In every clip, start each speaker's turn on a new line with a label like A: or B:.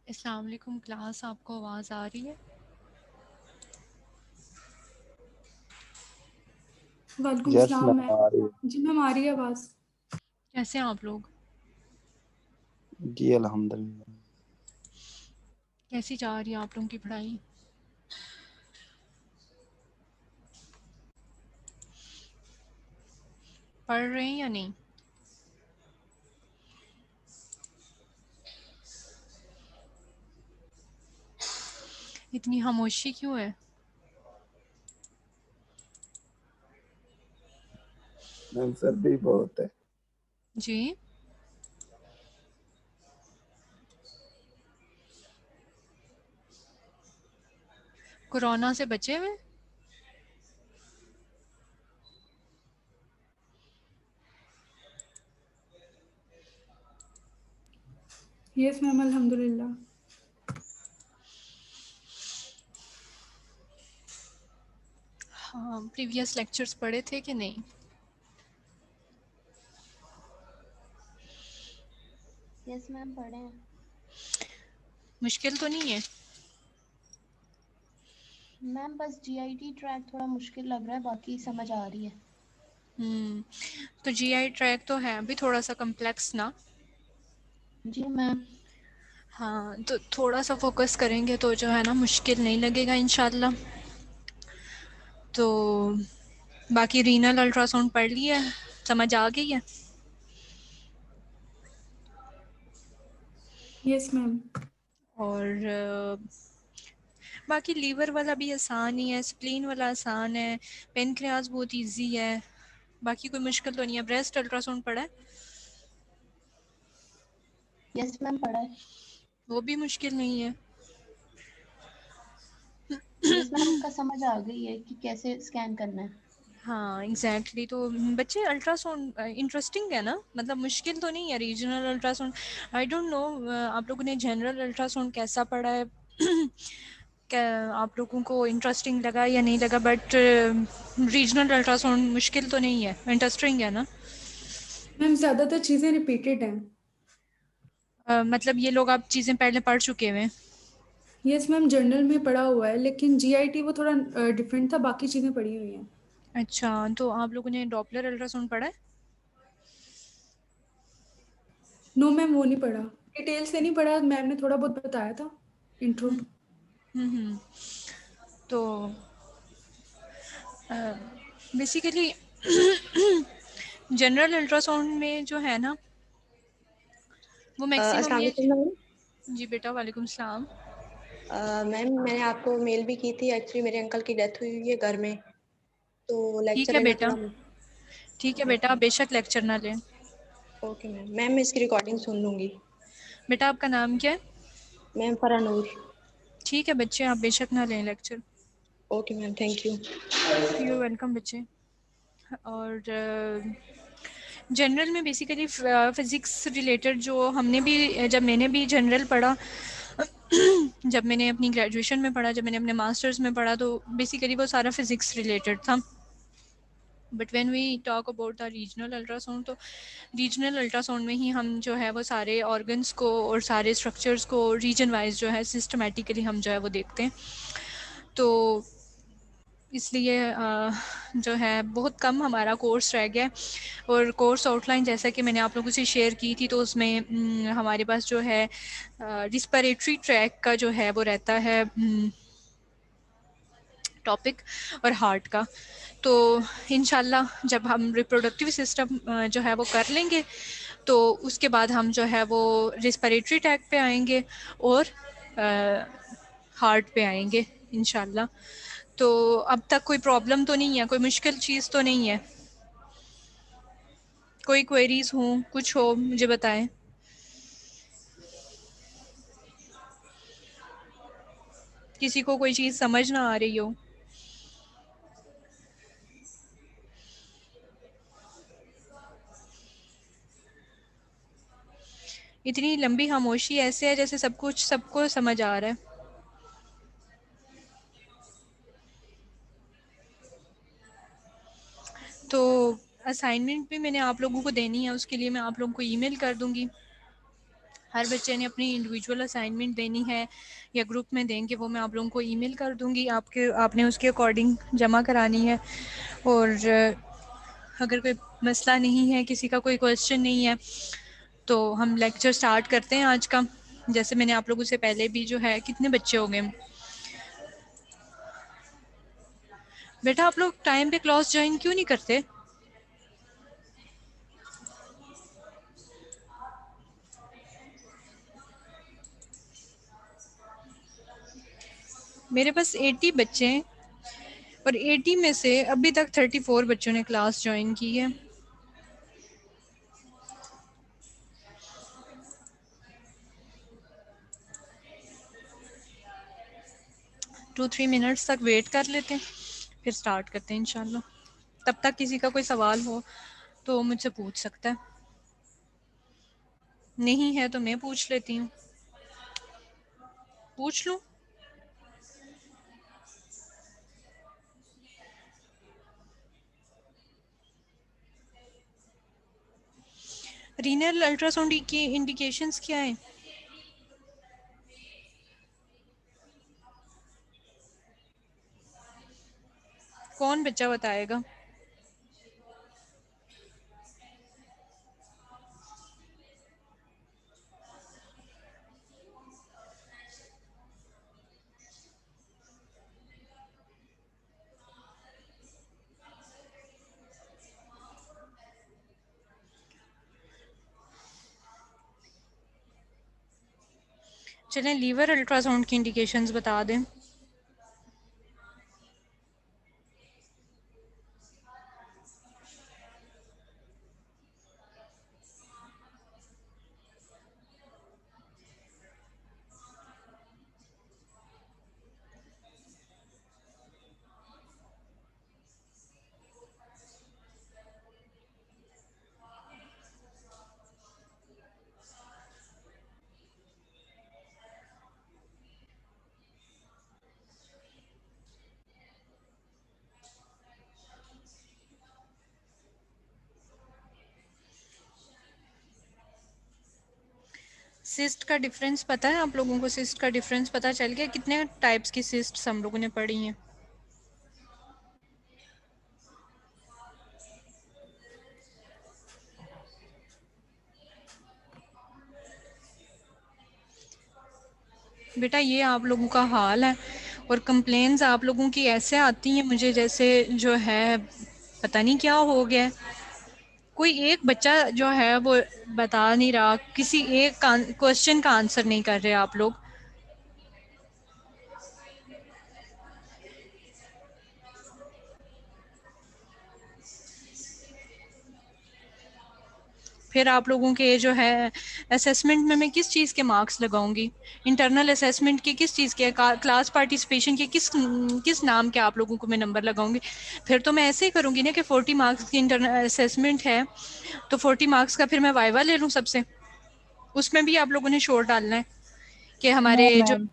A: अस्सलाम वालेकुम क्लास, आपको आवाज़ आ रही है?
B: वालेकुम
C: यस
B: सलाम
C: मैम,
B: मैम।
C: आ रही है।
B: जी मैम आ रही है आवाज़।
A: कैसे हैं आप लोग?
C: जी अल्हम्दुलिल्लाह।
A: कैसी जा रही है आप लोगों की पढ़ाई? पढ़ रहे हैं या नहीं? इतनी खामोशी क्यों है?
C: मैम सर्दी बहुत है।
A: जी, कोरोना से बचे हुए?
B: यस मैम अल्हम्दुलिल्लाह।
A: हाँ, प्रीवियस लेक्चर्स पढ़े थे कि नहीं?
D: यस मैम पढ़े हैं।
A: मुश्किल तो नहीं है?
D: मैम बस जीआईटी ट्रैक थोड़ा मुश्किल लग रहा है, बाकी समझ आ रही है।
A: तो जीआई ट्रैक तो है अभी थोड़ा सा कम्प्लेक्स ना।
D: जी मैम।
A: हाँ, तो थोड़ा सा फोकस करेंगे तो जो है ना मुश्किल नहीं लगेगा इंशाल्लाह। तो बाकी रीनल अल्ट्रासाउंड पढ़ लिया है, समझ आ गई है?
B: Yes ma'am.
A: और बाकी लीवर वाला भी आसान ही है, स्प्लीन वाला आसान है, पेनक्रियाज बहुत इजी है। बाकी कोई मुश्किल तो नहीं है। ब्रेस्ट अल्ट्रासाउंड पड़ा है,
D: यस मैम पढ़ा है।
A: वो भी मुश्किल नहीं है।
D: यस मैम उसका समझ आ गई है कि कैसे स्कैन करना है।
A: हाँ एग्जैक्टली तो बच्चे अल्ट्रासाउंड इंटरेस्टिंग है ना, मतलब मुश्किल तो नहीं है regional ultrasound. I don't know आप लोगों ने जनरल अल्ट्रासाउंड कैसा पढ़ा है क्या आप लोगों को इंटरेस्टिंग लगा या नहीं लगा, बट रीजनल अल्ट्रासाउंड मुश्किल तो नहीं है, इंटरेस्टिंग है ना।
B: मैम ज़्यादातर चीज़ें रिपीटेड हैं।
A: मतलब ये लोग आप चीज़ें पहले पढ़ चुके हुए हैं?
B: यस मैम जर्नल में पढ़ा हुआ है, लेकिन जीआईटी वो थोड़ा डिफरेंट था, बाकी चीज़ें पढ़ी हुई हैं।
A: अच्छा, तो आप लोगों ने डॉपलर अल्ट्रासाउंड पढ़ा है?
B: नो मैम वो नहीं पढ़ा, डिटेल से नहीं पढ़ा, मैम ने थोड़ा बहुत बताया था इंट्रो।
A: हम्म। तो बेसिकली जनरल अल्ट्रासाउंड में जो है ना वो मैक्सिमम
E: अस्सलाम
A: ये।
E: वालेकुम मैम।
A: जी बेटा, वालेकुम सलाम।
E: मैम मैंने आपको मेल भी की थी, एक्चुअली मेरे अंकल की डेथ हुई हुई है घर में, तो
A: ठीक
E: लेक्चर
A: है
E: लेना
A: बेटा,
E: थोड़ा।
A: ठीक है
E: हाँ
A: बेटा, आप बेशक लेक्चर ना लें।
E: Okay ma'am. मैम मैं इसकी रिकॉर्डिंग सुन लूँगी।
A: बेटा आपका नाम क्या है?
E: मैम फरानूर।
A: ठीक है बच्चे, आप बेशक ना लें lecture.
E: Okay ma'am, thank you.
A: You welcome बच्चे। और जनरल में बेसिकली फिज़िक्स रिलेटेड जो हमने भी, जब मैंने भी जनरल पढ़ा जब मैंने अपनी ग्रेजुएशन में पढ़ा, जब मैंने अपने मास्टर्स में पढ़ा, तो बेसिकली वो सारा फिज़िक्स रिलेटेड था। But when we talk about the regional ultrasound, तो रीजनल अल्ट्रासाउंड में ही हम जो है वो सारे ऑर्गन्स को और सारे स्ट्रक्चर्स को रीजन वाइज जो है सिस्टमेटिकली हम जो है वो देखते हैं। तो इसलिए जो है बहुत कम हमारा कोर्स रह गया। और कोर्स आउटलाइन जैसा कि मैंने आप लोगों से शेयर की थी, तो उसमें हमारे पास जो है रिस्पिरेटरी ट्रैक का जो है वो रहता है टॉपिक, और हार्ट का। तो इंशाल्लाह जब हम रिप्रोडक्टिव सिस्टम जो है वो कर लेंगे, तो उसके बाद हम जो है वो रिस्पिरेटरी ट्रैक पे आएंगे और हार्ट पे आएंगे इंशाल्लाह। तो अब तक कोई प्रॉब्लम तो नहीं है, कोई मुश्किल चीज़ तो नहीं है? कोई क्वेरीज हो, कुछ हो मुझे बताएं। किसी को कोई चीज़ समझ ना आ रही हो? इतनी लंबी खामोशी ऐसे है जैसे सब कुछ सबको समझ आ रहा है। तो असाइनमेंट भी मैंने आप लोगों को देनी है, उसके लिए मैं आप लोगों को ईमेल कर दूंगी। हर बच्चे ने अपनी इंडिविजुअल असाइनमेंट देनी है या ग्रुप में देंगे, वो मैं आप लोगों को ईमेल कर दूंगी, आपने उसके अकॉर्डिंग जमा करानी है। और अगर कोई मसला नहीं है, किसी का कोई क्वेश्चन नहीं है, तो हम लेक्चर स्टार्ट करते हैं आज का। जैसे मैंने आप लोगों से पहले भी जो है, कितने बच्चे हो गए बेटा, आप लोग टाइम पे क्लास ज्वाइन क्यों नहीं करते? मेरे पास 80 बच्चे हैं और 80 में से अभी तक 34 बच्चों ने क्लास ज्वाइन की है। टू 3 मिनट्स तक वेट कर लेते हैं, फिर स्टार्ट करते हैं इंशाल्लाह। तब तक किसी का कोई सवाल हो तो मुझसे पूछ सकता है, नहीं है तो मैं पूछ लेती हूँ। पूछ लूँ? रीनल अल्ट्रासाउंड की इंडिकेशंस क्या है? कौन बच्चा बताएगा? चलें लीवर अल्ट्रासाउंड की इंडिकेशंस बता दें। सिस्ट का डिफरेंस पता है आप लोगों को? सिस्ट का डिफरेंस पता चल गया? कितने टाइप्स की सिस्ट हम लोगों ने पढ़ी हैं? बेटा ये आप लोगों का हाल है, और कंप्लेंट्स आप लोगों की ऐसे आती हैं मुझे जैसे जो है पता नहीं क्या हो गया है। कोई एक बच्चा जो है वो बता नहीं रहा, किसी एक क्वेश्चन का आंसर नहीं कर रहे आप लोग। फिर आप लोगों के जो है असेसमेंट में मैं किस चीज़ के मार्क्स लगाऊंगी? इंटरनल असेसमेंट के किस चीज़ के, क्लास पार्टिसिपेशन के किस किस नाम के आप लोगों को मैं नंबर लगाऊंगी? फिर तो मैं ऐसे ही करूंगी ना कि 40 मार्क्स की इंटरनल असेसमेंट है, तो 40 मार्क्स का फिर मैं वाइवा ले लूँ सबसे। उसमें भी आप लोगों ने शोर डालना है कि
F: नो
A: हमारे जो,
F: मैम।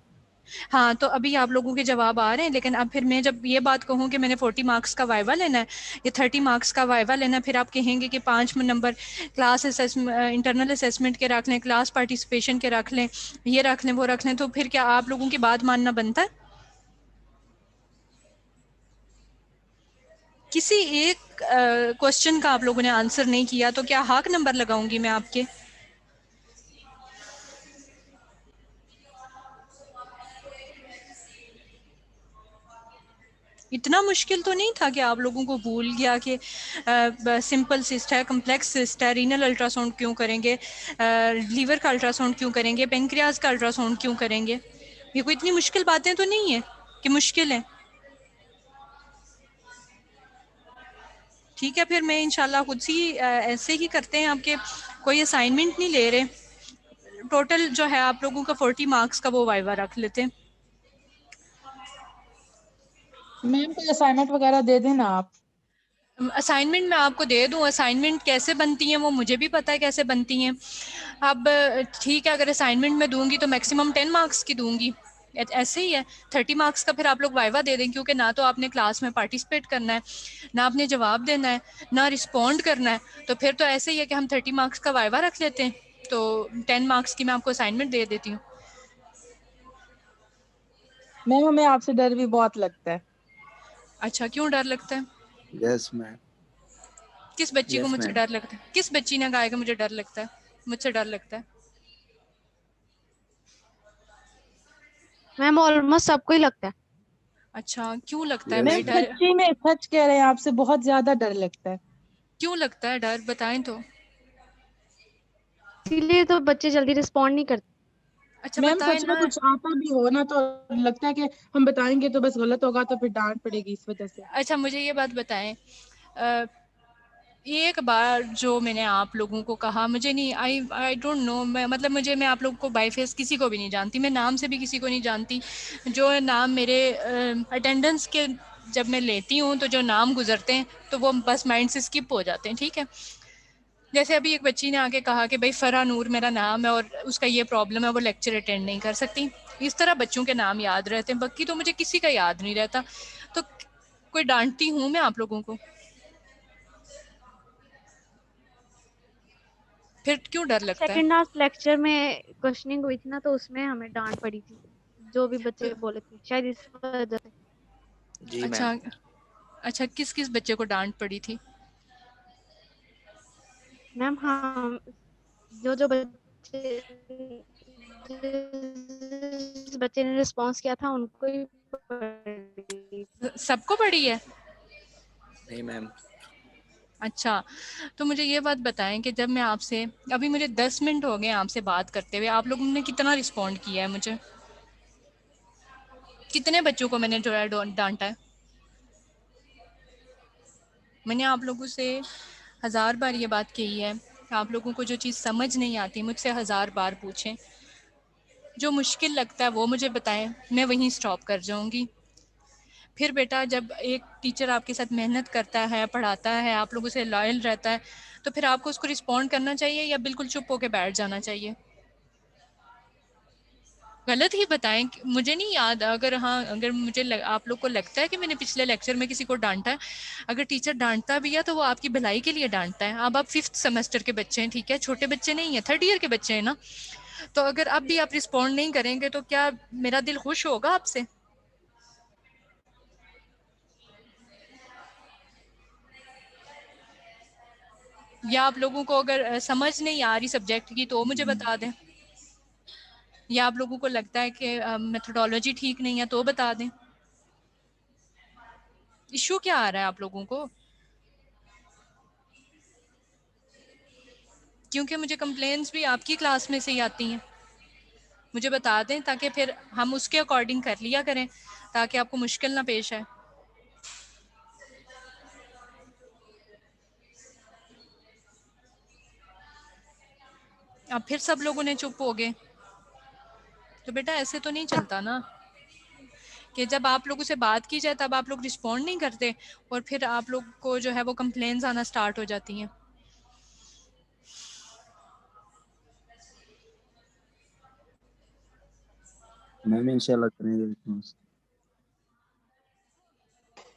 A: हाँ तो अभी आप लोगों के जवाब आ रहे हैं, लेकिन अब फिर मैं जब ये बात कहूँ कि मैंने 40 मार्क्स का वाइवा लेना है या 30 मार्क्स का वाइवा लेना है, फिर आप कहेंगे कि 5 नंबर क्लास इंटरनल असेसमेंट के रख लें, क्लास पार्टिसिपेशन के रख लें, ये रख लें वो रख लें, तो फिर क्या आप लोगों की बात मानना बनता है? किसी एक क्वेश्चन का आप लोगों ने आंसर नहीं किया तो क्या हाक नंबर लगाऊंगी मैं आपके? इतना मुश्किल तो नहीं था कि आप लोगों को भूल गया कि सिंपल सिस्ट है, कम्प्लेक्स सिस्ट है, रीनल अल्ट्रासाउंड क्यों करेंगे, लीवर का अल्ट्रासाउंड क्यों करेंगे, पेनक्रियाज का अल्ट्रासाउंड क्यों करेंगे? ये कोई इतनी मुश्किल बातें तो नहीं है कि मुश्किल है। ठीक है, फिर मैं इंशाल्लाह खुद से ही ऐसे ही करते हैं आपके, कोई असाइनमेंट नहीं ले रहे, टोटल जो है आप लोगों का 40 मार्क्स का वो वाइवा रख लेते हैं।
F: मैम कोई असाइनमेंट वगैरह दे देना आप।
A: असाइनमेंट मैं आपको दे दूं, असाइनमेंट कैसे बनती हैं वो मुझे भी पता है कैसे बनती हैं। अब ठीक है, अगर असाइनमेंट में दूंगी तो मैक्सिमम 10 मार्क्स की दूंगी, ऐसे ही है। 30 मार्क्स का फिर आप लोग वाइवा दे दें, क्योंकि ना तो आपने क्लास में पार्टिसिपेट करना है, ना आपने जवाब देना है, ना रिस्पॉन्ड करना है, तो फिर तो ऐसे ही है कि हम 30 मार्क्स का वाइवा रख लेते हैं, तो 10 मार्क्स की मैं आपको असाइनमेंट दे देती हूँ।
F: मैम हमें आपसे डर भी बहुत लगता है।
A: अच्छा, क्यों डर लगता है?
C: Yes ma'am.
A: किस बच्ची को
C: यस
A: मुझसे
C: मैम।
A: डर लगता है? किस बच्ची ने कहा है कि मुझे डर लगता है, मुझसे डर लगता है?
G: मैम ऑलमोस्ट सबको ही लगता है।
A: अच्छा, क्यों लगता है
C: यस
A: भाई
F: मैम
C: मैम।
A: डर?
F: सच्ची में सच कह रहे हैं, आपसे बहुत ज्यादा डर लगता है।
A: क्यों लगता है डर, बताएं तो।
G: इसीलिए तो बच्चे जल्दी रिस्पॉन्ड नहीं करते।
A: अच्छा
F: मैम
A: बताएं
F: सच में
A: ना।
F: कुछ आता भी हो ना तो लगता है कि हम बताएंगे तो बस गलत होगा, तो फिर डांट पड़ेगी इस वजह से।
A: अच्छा मुझे ये बात बताएं, अ, एक बार जो मैंने आप लोगों को कहा, मुझे नहीं, आई आई डोंट नो, मैं मतलब मैं आप लोगों को बाय फेस किसी को भी नहीं जानती, मैं नाम से भी किसी को नहीं जानती। जो नाम मेरे अटेंडेंस के जब मैं लेती हूँ तो जो नाम गुजरते हैं तो वो बस माइंड से स्किप हो जाते हैं, ठीक है। जैसे अभी एक बच्ची ने आके कहा कि भाई फरा नूर मेरा नाम है और उसका ये प्रॉब्लम है, वो लेक्चर अटेंड नहीं कर सकती। इस तरह बच्चों के नाम याद रहते हैं, बाकी तो मुझे किसी का याद नहीं रहता। तो कोई डांटती हूँ मैं आप लोगों को? फिर क्यों डर लगता है?
G: सेकंड लास्ट लेक्चर में क्वेश्चनिंग हुई थी ना, तो उसमें हमें डांट पड़ी थी, जो भी बच्चे बोले थे, शायद इस वजह से।
H: जी मैम।
A: अच्छा। अच्छा, किस किस बच्चे को डांट पड़ी थी?
G: मैम हम जो जो बच्चे जिस बच्चे ने रिस्पॉन्स किया था उनको ही पड़ी।
A: सबको पड़ी है?
H: नहीं मैम।
A: अच्छा, तो मुझे ये बात बताएं कि जब मैं आपसे, अभी मुझे 10 मिनट हो गए आपसे बात करते हुए, आप लोगों ने कितना रिस्पॉन्ड किया है मुझे? कितने बच्चों को मैंने जो है डांटा है? मैंने आप लोगों से 1000 बार ये बात कही है, आप लोगों को जो चीज़ समझ नहीं आती मुझसे 1000 बार पूछें, जो मुश्किल लगता है वो मुझे बताएं, मैं वहीं स्टॉप कर जाऊंगी। फिर बेटा, जब एक टीचर आपके साथ मेहनत करता है, पढ़ाता है, आप लोगों से लॉयल रहता है, तो फिर आपको उसको रिस्पॉन्ड करना चाहिए या बिल्कुल चुप होकर बैठ जाना चाहिए? गलत ही बताएं, मुझे नहीं याद। अगर हाँ, अगर आप लोग को लगता है कि मैंने पिछले लेक्चर में किसी को डांटा है, अगर टीचर डांटता भी है तो वो आपकी भलाई के लिए डांटता है। अब आप 5th सेमेस्टर के बच्चे हैं, ठीक है, छोटे बच्चे नहीं है, 3rd ईयर के बच्चे हैं ना। तो अगर अब भी आप रिस्पॉन्ड नहीं करेंगे तो क्या मेरा दिल खुश होगा आपसे? या आप लोगों को अगर समझ नहीं आ रही सब्जेक्ट की तो मुझे बता दें, या आप लोगों को लगता है कि मेथोडोलॉजी ठीक नहीं है तो बता दें। इशू क्या आ रहा है आप लोगों को? क्योंकि मुझे कंप्लेंट्स भी आपकी क्लास में से ही आती हैं, मुझे बता दें ताकि फिर हम उसके अकॉर्डिंग कर लिया करें, ताकि आपको मुश्किल ना पेश आए। अब फिर सब लोगों ने चुप हो गए, तो बेटा ऐसे तो नहीं चलता ना, कि जब आप लोगों से बात की जाए तब आप लोग रिस्पॉन्ड नहीं करते और फिर आप लोग को जो है वो कंप्लेंट्स आना स्टार्ट हो जाती हैं।
C: मैम इंशाल्लाह करेंगे रिस्पॉन्स।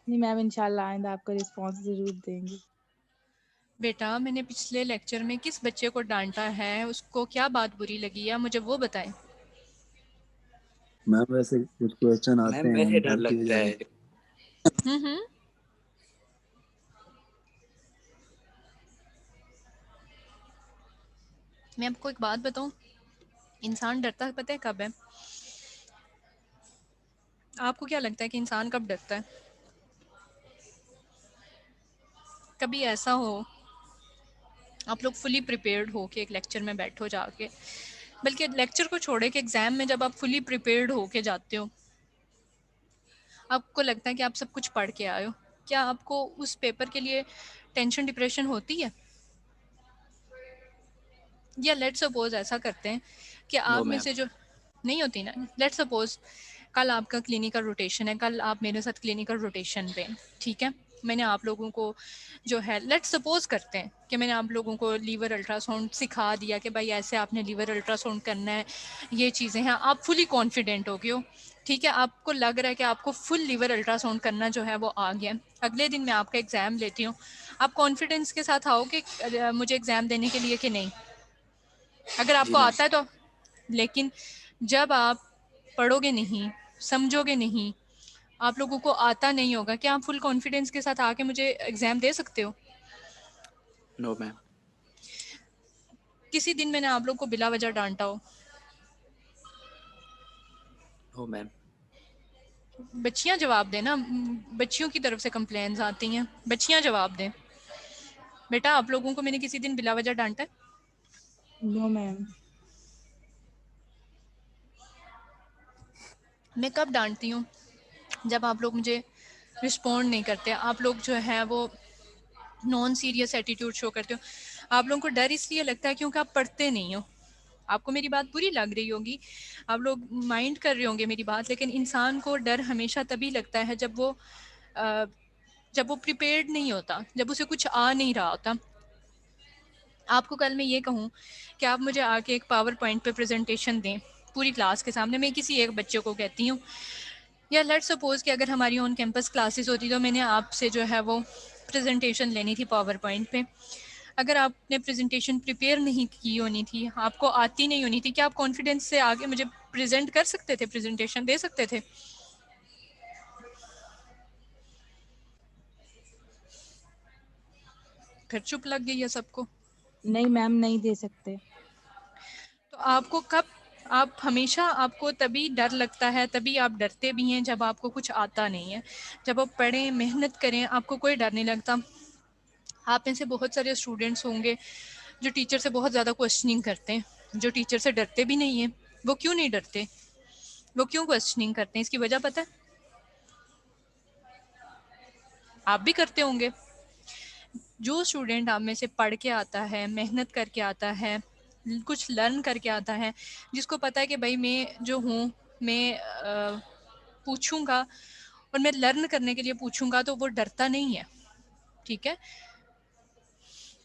F: नहीं मैम, इंशाल्लाह आइंदा आपको रिस्पॉन्स जरूर देंगे।
A: बेटा, मैंने पिछले लेक्चर में किस बच्चे को डांटा है, उसको क्या बात बुरी लगी है, मुझे वो बताएं।
C: मैम वैसे कुछ क्वेश्चन आते
H: मैम वैसे
C: हैं
H: डर
C: डर की
H: लगता
C: वजह
H: है।
C: से।
A: हम्म। मैं आपको एक बात बताऊं, इंसान डरता पता है कब है? आपको क्या लगता है कि इंसान कब डरता है? कभी ऐसा हो आप लोग फुली प्रिपेयर्ड हो के एक लेक्चर में बैठो जाके, बल्कि लेक्चर को छोड़े कि एग्जाम में जब आप फुली प्रिपेयर्ड हो के जाते हो, आपको लगता है कि आप सब कुछ पढ़ के आए हो, क्या आपको उस पेपर के लिए टेंशन डिप्रेशन होती है? या लेट सपोज ऐसा करते हैं कि
H: नो
A: आप में
H: मैम।
A: से जो नहीं होती ना, लेट सपोज कल आपका क्लिनिकल रोटेशन है, कल आप मेरे साथ क्लिनिकल रोटेशन पे हैं, ठीक है। मैंने आप लोगों को जो है, लेट सपोज करते हैं कि मैंने आप लोगों को लीवर अल्ट्रासाउंड सिखा दिया कि भाई ऐसे आपने लीवर अल्ट्रासाउंड करना है, ये चीज़ें हैं, आप फुली कॉन्फिडेंट हो गए हो, ठीक है, आपको लग रहा है कि आपको फुल लीवर अल्ट्रासाउंड करना जो है वो आ गया। अगले दिन मैं आपका एग्ज़ाम लेती हूँ, आप कॉन्फिडेंस के साथ आओ कि मुझे एग्ज़ाम देने के लिए कि नहीं? अगर आपको
H: मैम।
A: आता है तो, लेकिन जब आप पढ़ोगे नहीं, समझोगे नहीं, आप लोगों को आता नहीं होगा, क्या आप फुल कॉन्फिडेंस के साथ आके मुझे एग्जाम दे सकते हो?
H: No ma'am.
A: किसी दिन मैंने आप लोग को बिला वजह डांटा हो?
H: No ma'am.
A: बच्चियां जवाब दें ना, बच्चियों की तरफ से कंप्लेंट्स आती हैं, बच्चियां जवाब दें। बेटा आप लोगों को मैंने किसी दिन बिला वजह डांटा है?
F: No ma'am.
A: मैं कब डांटती हूँ? जब आप लोग मुझे रिस्पॉन्ड नहीं करते, आप लोग जो है वो नॉन सीरियस एटीट्यूड शो करते हो। आप लोगों को डर इसलिए लगता है क्योंकि आप पढ़ते नहीं हो। आपको मेरी बात बुरी लग रही होगी, आप लोग माइंड कर रहे होंगे मेरी बात, लेकिन इंसान को डर हमेशा तभी लगता है जब वो प्रिपेयर्ड नहीं होता, जब उसे कुछ आ नहीं रहा होता। आपको कल मैं ये कहूँ कि आप मुझे आके एक पावर पॉइंट पे प्रेजेंटेशन दें पूरी क्लास के सामने, मैं किसी एक बच्चे को कहती हूँ, या लेट्स सपोज कि अगर हमारी ऑन कैंपस क्लासेस होती तो मैंने आपसे जो है वो प्रेजेंटेशन लेनी थी पावर पॉइंट पे। अगर आपने प्रेजेंटेशन प्रिपेयर नहीं की होनी थी, आपको आती नहीं होनी थी, क्या आप कॉन्फिडेंस से आगे मुझे प्रेजेंट कर सकते थे, प्रेजेंटेशन दे सकते थे? फिर चुप लग गई है सबको।
F: नहीं मैम, नहीं दे सकते।
A: तो आपको कब, आप हमेशा, आपको तभी डर लगता है, तभी आप डरते भी हैं जब आपको कुछ आता नहीं है। जब आप पढ़ें, मेहनत करें, आपको कोई डर नहीं लगता। आप में से बहुत सारे स्टूडेंट्स होंगे जो टीचर से बहुत ज़्यादा क्वेश्चनिंग करते हैं, जो टीचर से डरते भी नहीं हैं। वो क्यों नहीं डरते, वो क्यों क्वेश्चनिंग करते हैं? इसकी वजह पता है? आप भी करते होंगे। जो स्टूडेंट आप में से पढ़ के आता है, मेहनत करके आता है, कुछ लर्न करके आता है, जिसको पता है कि भाई मैं जो हूँ, मैं पूछूंगा और मैं लर्न करने के लिए पूछूंगा, तो वो डरता नहीं है। ठीक है,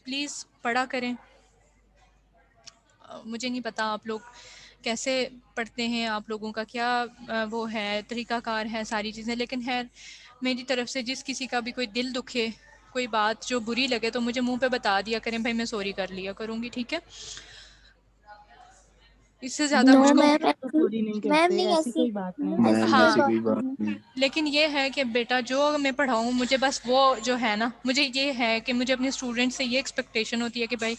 A: प्लीज़ पढ़ा करें। मुझे नहीं पता आप लोग कैसे पढ़ते हैं, आप लोगों का क्या वो है, तरीकाकार है सारी चीज़ें, लेकिन खैर मेरी तरफ से जिस किसी का भी कोई दिल दुखे, कोई बात जो बुरी लगे, तो मुझे मुंह पे बता दिया करें भाई, मैं सॉरी कर लिया करूँगी। ठीक है, इससे ज़्यादा
I: नो
A: मुझको,
I: मैम,
F: तो चोरी नहीं
I: मैम
F: करते,
I: नहीं
F: ऐसी
I: ऐसी
F: कोई बात नहीं।
C: मैम
I: ऐसी कोई
C: ऐसी
A: हाँ,
C: कोई
I: बात
C: बात
I: नहीं है।
C: नहीं।
A: लेकिन ये है कि बेटा जो मैं पढ़ाऊँ, मुझे बस वो जो है ना, मुझे ये है कि मुझे अपने स्टूडेंट से ये एक्सपेक्टेशन होती है कि भाई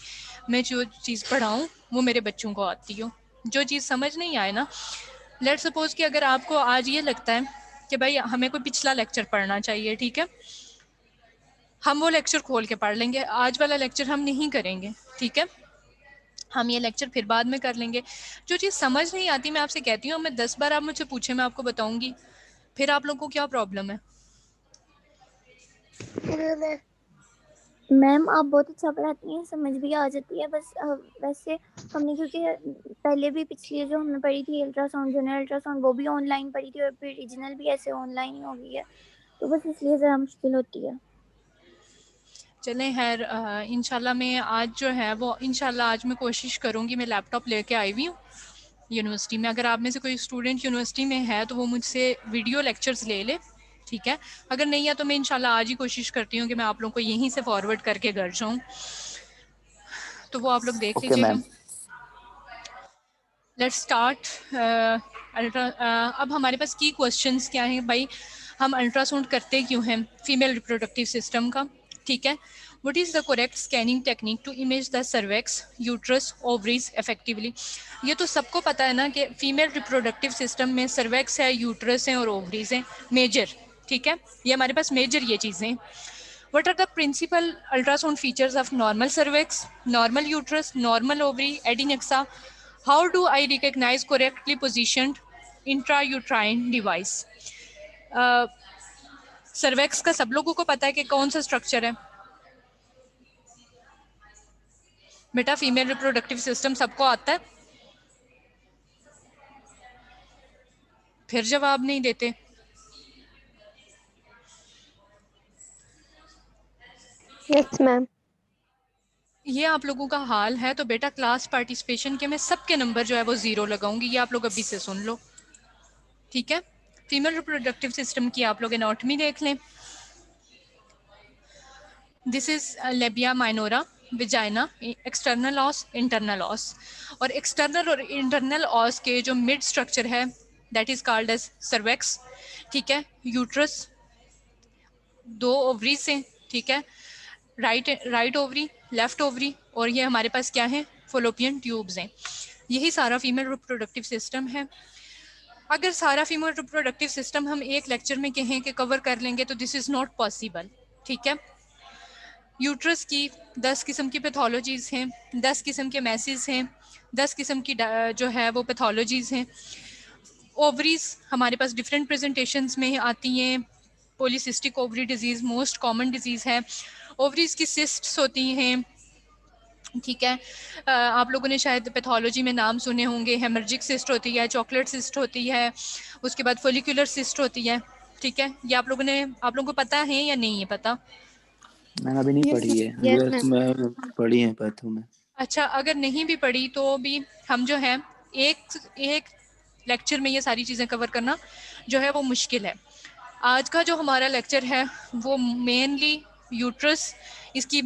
A: मैं जो चीज़ पढ़ाऊँ वो मेरे बच्चों को आती हो। जो चीज़ समझ नहीं आए ना, लेट सपोज कि अगर आपको आज ये लगता है कि भाई हमें कोई पिछला लेक्चर पढ़ना चाहिए, ठीक है, हम वो लेक्चर खोल के पढ़ लेंगे, आज वाला लेक्चर हम नहीं करेंगे। ठीक है, हम ये लेक्चर फिर बाद में कर लेंगे। जो चीज़ समझ नहीं आती, मैं आपसे कहती हूँ, मैं 10 बार आप मुझसे पूछे मैं आपको बताऊंगी, फिर आप लोगों को क्या प्रॉब्लम है?
I: मैम आप बहुत अच्छा पढ़ाती हैं, समझ भी आ जाती है। बस वैसे हमने क्योंकि पहले भी पिछली जो हमने पढ़ी थी अल्ट्रासाउंड, जनरल अल्ट्रासाउंड, वो भी ऑनलाइन पढ़ी थी और फिर रीजनल भी ऐसे ऑनलाइन ही हो गई है, तो बस इसलिए ज़रा मुश्किल होती है।
A: चलें खैर, इंशाल्लाह मैं आज जो है वो, इंशाल्लाह आज मैं कोशिश करूँगी, मैं लैपटॉप लेके आई हुई हूँ यूनिवर्सिटी में। अगर आप में से कोई स्टूडेंट यूनिवर्सिटी में है तो वो मुझसे वीडियो लेक्चर्स ले ले। ठीक है, अगर नहीं है तो मैं इंशाल्लाह आज ही कोशिश करती हूँ कि मैं आप लोगों को यहीं से फॉरवर्ड करके घर जाऊँ, तो वो आप लोग देख
H: ओके
A: लीजिएगा।
H: मैम।
A: Let's start. अब हमारे पास की क्वेश्चंस क्या हैं भाई, हम अल्ट्रासाउंड करते क्यों हैं फीमेल रिप्रोडक्टिव सिस्टम का? ठीक है, what is the correct scanning technique to image the cervix, uterus, ovaries effectively? ये तो सबको पता है ना कि फीमेल रिप्रोडक्टिव सिस्टम में सर्वेक्स है, यूट्रस है और ओवरीज हैं मेजर। ठीक है, ये हमारे पास मेजर ये चीज़ें हैं। What are the principal ultrasound features of normal cervix, normal uterus, normal ovary, adnexa? How do I recognize correctly positioned intrauterine device? Cervix का सब लोगों को पता है कि कौन सा स्ट्रक्चर है। बेटा फीमेल रिप्रोडक्टिव सिस्टम सबको आता है, फिर जवाब नहीं देते।
E: Yes ma'am.
A: ये आप लोगों का हाल है तो बेटा क्लास पार्टिसिपेशन के मैं सबके नंबर जो है वो 0 लगाऊंगी, ये आप लोग अभी से सुन लो। ठीक है, फीमेल रिप्रोडक्टिव सिस्टम की आप लोग एनाटॉमी देख लें। This is labia minora, vagina, external os, internal os. और एक्सटर्नल और इंटरनल ऑस के जो मिड स्ट्रक्चर है that is called as cervix, ठीक है। यूट्रस, 2 ओवरी से, ठीक है, राइट ओवरी, लेफ्ट ओवरी, और ये हमारे पास क्या है, फॉलोपियन ट्यूब्स हैं। यही सारा फीमेल रिप्रोडक्टिव सिस्टम है। अगर सारा फीमेल रिप्रोडक्टिव सिस्टम हम एक लेक्चर में कहें कि कवर कर लेंगे तो दिस इज़ नॉट पॉसिबल, ठीक है। यूट्रस की 10 किस्म की पैथोलॉजीज़ हैं, 10 किस्म के मैसेज हैं, 10 किस्म की जो है वो पैथोलॉजीज़ हैं। ओवरीज हमारे पास डिफरेंट प्रेजेंटेशंस में आती हैं। Polycystic ovary disease most common disease है। ओवरीज की सिस्ट्स होती हैं, ठीक है। आप लोगों ने शायद पैथोलॉजी में नाम सुने होंगे, हेमर्जिक सिस्ट होती है, चॉकलेट सिस्ट होती है, उसके बाद फोलिकुलर सिस्ट होती है, ठीक है। ये आप लोगों को पता है या नहीं है पता?
C: मैंने अभी नहीं पढ़ी है, यूएस में पढ़ी है पैथो में।
A: अच्छा, अगर नहीं भी पढ़ी तो भी हम जो है एक लेक्चर में ये सारी चीज़ें कवर करना जो है वो मुश्किल है। आज का जो हमारा लेक्चर है वो मेनली यूट्रस, इसकी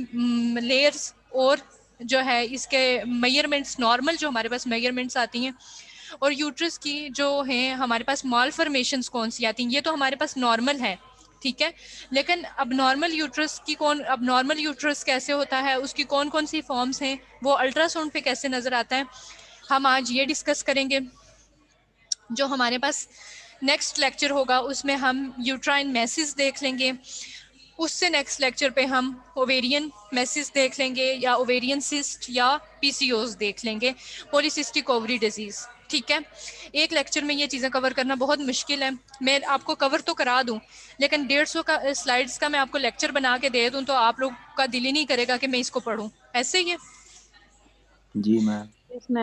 A: लेयर्स और जो है इसके मेजरमेंट्स, नॉर्मल जो हमारे पास मेजरमेंट्स आती हैं, और यूट्रस की जो हैं हमारे पास मालफॉर्मेशंस कौन सी आती हैं, ये तो हमारे पास नॉर्मल है, ठीक है। लेकिन अब नॉर्मल यूट्रस कैसे होता है, उसकी कौन कौन सी फॉर्म्स हैं, वो अल्ट्रासाउंड पे कैसे नज़र आता है, हम आज ये डिस्कस करेंगे। जो हमारे पास नेक्स्ट लेक्चर होगा उसमें हम यूट्राइन मैसेज देख लेंगे। उससे नेक्स्ट लेक्चर पे हम ओवेरियन मैसेज देख लेंगे, या ओवेरियन सिस्ट या पीसीओस देख लेंगे, पॉलीसिस्टिक ओवरी डिजीज़, ठीक है। एक लेक्चर में ये चीज़ें कवर करना बहुत मुश्किल है। मैं आपको कवर तो करा दूं, लेकिन 150 का स्लाइड्स का मैं आपको लेक्चर बना के दे दूं तो आप लोग का दिल ही नहीं करेगा कि मैं इसको पढूं। ऐसे ही है
C: जी मैम।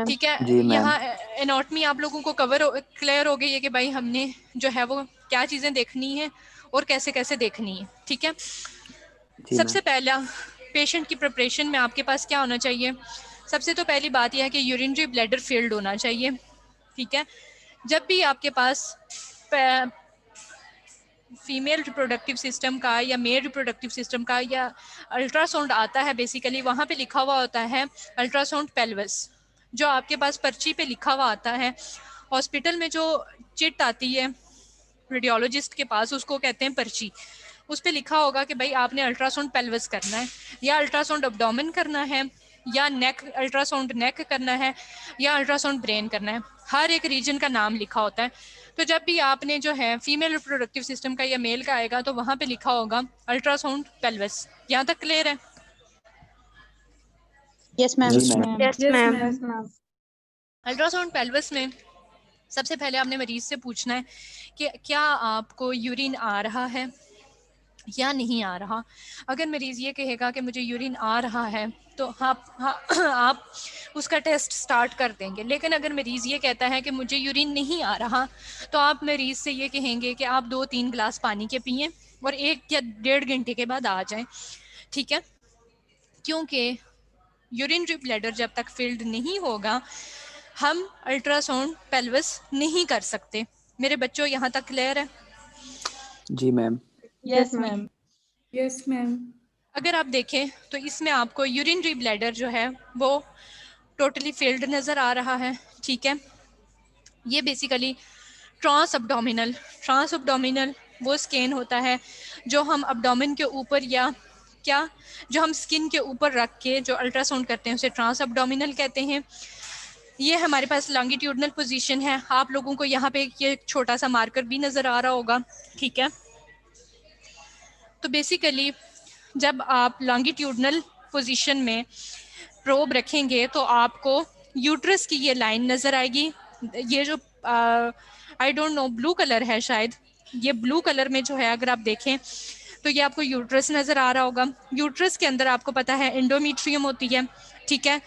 A: ठीक है।
C: जी मैम।
A: यहाँ एनाटॉमी आप लोगों को क्लियर हो गई है कि भाई हमने जो है वो क्या चीज़ें देखनी है और कैसे कैसे देखनी है, ठीक है। सबसे पहला पेशेंट की प्रिपरेशन में आपके पास क्या होना चाहिए, सबसे तो पहली बात यह है कि यूरिनरी ब्लैडर फील्ड होना चाहिए, ठीक है। जब भी आपके पास फीमेल रिप्रोडक्टिव सिस्टम का या मेल रिप्रोडक्टिव सिस्टम का या अल्ट्रासाउंड आता है, बेसिकली वहाँ पे लिखा हुआ होता है अल्ट्रासाउंड पेल्विस, जो आपके पास पर्ची पे लिखा हुआ आता है। हॉस्पिटल में जो चिट आती है रेडियोलॉजिस्ट के पास, उसको कहते हैं पर्ची। उस पे लिखा होगा कि भाई आपने अल्ट्रासाउंड पेल्विस करना है, या अल्ट्रासाउंड अब्डोमेन करना है, या अल्ट्रासाउंड नेक करना है, या अल्ट्रासाउंड ब्रेन करना है। हर एक रीजन का नाम लिखा होता है। तो जब भी आपने जो है फीमेल रिप्रोडक्टिव सिस्टम का या मेल का आएगा तो वहाँ पे लिखा होगा अल्ट्रासाउंड पेल्विस। यहाँ तक क्लियर है?
J: Yes ma'am.
G: Yes ma'am.
A: Ultrasound pelvis में सबसे पहले आपने मरीज से पूछना है कि क्या आपको यूरिन आ रहा है या नहीं आ रहा। अगर मरीज़ ये कहेगा कि मुझे यूरिन आ रहा है तो आप उसका टेस्ट स्टार्ट कर देंगे। लेकिन अगर मरीज़ ये कहता है कि मुझे यूरिन नहीं आ रहा तो आप मरीज़ से ये कहेंगे कि आप 2-3 गिलास पानी के पिएं और 1 या 1.5 घंटे के बाद आ जाएं, ठीक है। क्योंकि यूरिनरी ब्लैडर जब तक फिल्ड नहीं होगा हम अल्ट्रासाउंड पेल्विस नहीं कर सकते। मेरे बच्चों यहाँ तक क्लियर है?
C: जी ma'am.
J: Yes ma'am.
B: Yes ma'am.
A: अगर आप देखें तो इसमें आपको यूरिनरी ब्लैडर जो है वो टोटली फिल्ड नज़र आ रहा है, ठीक है। ये बेसिकली ट्रांस अब्डोमिनल वो स्कैन होता है जो हम अब्डोमेन के ऊपर या जो हम स्किन के ऊपर रख के जो अल्ट्रासाउंड करते हैं उसे ट्रांस अब्डोमिनल कहते हैं। ये हमारे पास लॉन्गिट्यूडनल पोजीशन है। आप लोगों को यहाँ पे ये छोटा सा मार्कर भी नज़र आ रहा होगा, ठीक है। तो बेसिकली जब आप लॉन्गिट्यूडनल पोजीशन में प्रोब रखेंगे तो आपको यूट्रस की ये लाइन नज़र आएगी। ये जो I don't know blue colour है, शायद ये ब्लू कलर में जो है अगर आप देखें तो ये आपको यूट्रस नज़र आ रहा होगा। यूट्रस के अंदर आपको पता है एंडोमेट्रियम होती है, ठीक है।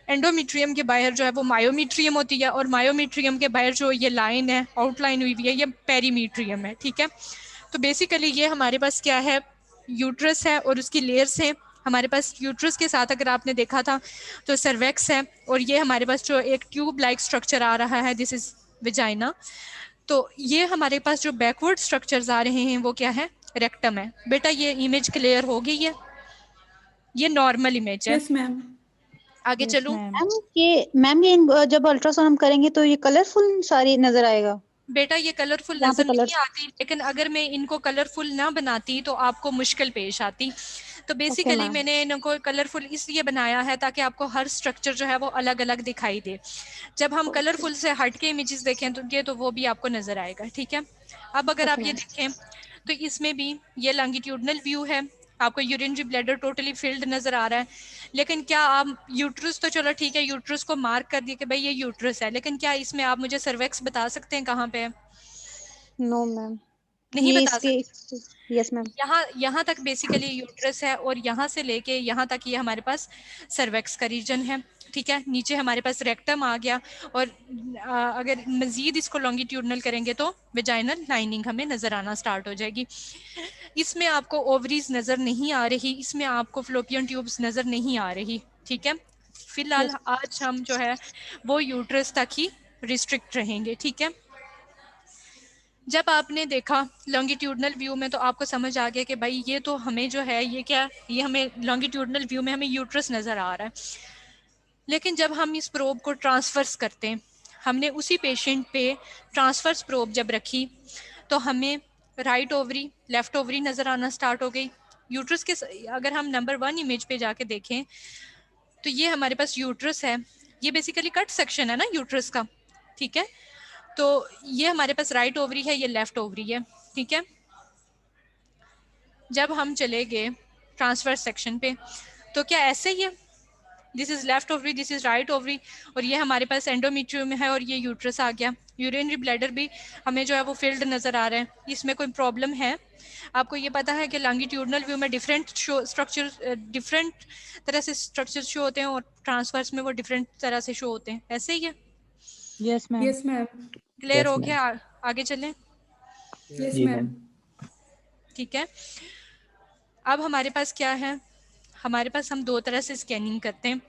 A: एंडोमेट्रियम के बाहर जो है वो मायोमेट्रियम होती है, और मायोमेट्रियम के बाहर जो ये लाइन है आउटलाइन हुई हुई है ये पेरीमेट्रियम है, ठीक है। तो बेसिकली ये हमारे पास क्या है, यूट्रस है और उसकी लेयर्स हैं। हमारे पास यूट्रस के साथ अगर आपने देखा था तो सर्वेक्स है, और ये हमारे पास जो एक ट्यूब लाइक स्ट्रक्चर आ रहा है दिस इज विजाइना। तो ये हमारे पास जो बैकवर्ड स्ट्रक्चर्स आ रहे हैं वो क्या है, रेक्टम है। बेटा ये इमेज क्लियर हो गई है? ये नॉर्मल इमेज है।
B: Yes ma'am.
A: आगे चलूं?
J: मैम ये जब अल्ट्रासाउंड हम करेंगे तो ये कलरफुल सारी नजर आएगा?
A: बेटा ये कलरफुल
J: यहाँ पे
A: नजर
J: कलर
A: नहीं आती, लेकिन अगर मैं इनको कलरफुल ना बनाती तो आपको मुश्किल पेश आती। तो बेसिकली
J: मैम।
A: मैंने इनको कलरफुल इसलिए बनाया है ताकि आपको हर स्ट्रक्चर जो है वो अलग अलग दिखाई दे। जब हम कलरफुल से हट के इमेजेस देखें तो वो भी आपको नजर आएगा। ठीक है, अब अगर आप ये देखें तो इसमें भी ये लॉन्गिट्यूडनल व्यू है, आपको यूरिनरी ब्लैडर टोटली फिल्ड नजर आ रहा है। लेकिन क्या आप यूट्रस, तो चलो ठीक है यूट्रस को मार्क कर दिया कि भाई ये यूट्रस है, लेकिन क्या इसमें आप मुझे सर्वेक्स बता सकते हैं कहाँ पे है?
J: नो मैम,
A: नहीं
J: ये
A: बता सकते।
J: Yes ma'am.
A: यहाँ तक बेसिकली यूट्रस है और यहाँ से लेके यहाँ तक ये हमारे पास सर्वेक्स का रीजन है। ठीक है, नीचे हमारे पास रेक्टम आ गया और अगर मजीद इसको लॉन्गिट्यूडनल करेंगे तो वेजाइनल लाइनिंग हमें नजर आना स्टार्ट हो जाएगी। इसमें आपको ओवरीज नजर नहीं आ रही, इसमें आपको फ्लोपियन ट्यूब्स नजर नहीं आ रही। ठीक है, फिलहाल आज हम जो है वो यूट्रस तक ही रिस्ट्रिक्ट रहेंगे। ठीक है, जब आपने देखा लॉन्गिट्यूडनल व्यू में तो आपको समझ आ गया कि भाई ये तो हमें जो है ये क्या, ये हमें लॉन्गिट्यूडनल व्यू में हमें यूट्रस नजर आ रहा है। लेकिन जब हम इस प्रोब को ट्रांसफर्स करते हैं, हमने उसी पेशेंट पे ट्रांसफर्स प्रोब जब रखी तो हमें राइट ओवरी लेफ्ट ओवरी नजर आना स्टार्ट हो गई। यूट्रस के अगर हम नंबर 1 इमेज पे जाके देखें तो ये हमारे पास यूट्रस है, ये बेसिकली कट सेक्शन है ना यूट्रस का। ठीक है, तो ये हमारे पास राइट ओवरी है, ये लेफ्ट ओवरी है। ठीक है, जब हम चले गए ट्रांसफर सेक्शन पे तो क्या ऐसे ही है, this is left ovary, this is right ovary, और ये हमारे पास एंडोमेट्रियम है और ये यूट्रस आ गया। यूरिनरी ब्लैडर भी हमें जो है वो फिल्ड नजर आ रहे हैं, इसमें कोई प्रॉब्लम है? आपको ये पता है कि लॉन्गिट्यूडनल व्यू में डिफरेंट स्ट्रक्चर डिफरेंट तरह से स्ट्रक्चर शो होते हैं और ट्रांसफर्स में वो डिफरेंट तरह से शो होते हैं, ऐसे ही है?
F: Yes ma'am.
B: Yes ma'am.
A: Clear हो गया? आगे चलें?
B: Yes ma'am.
A: ठीक है, अब हमारे पास क्या है, हमारे पास हम 2 तरह से स्कैनिंग करते हैं।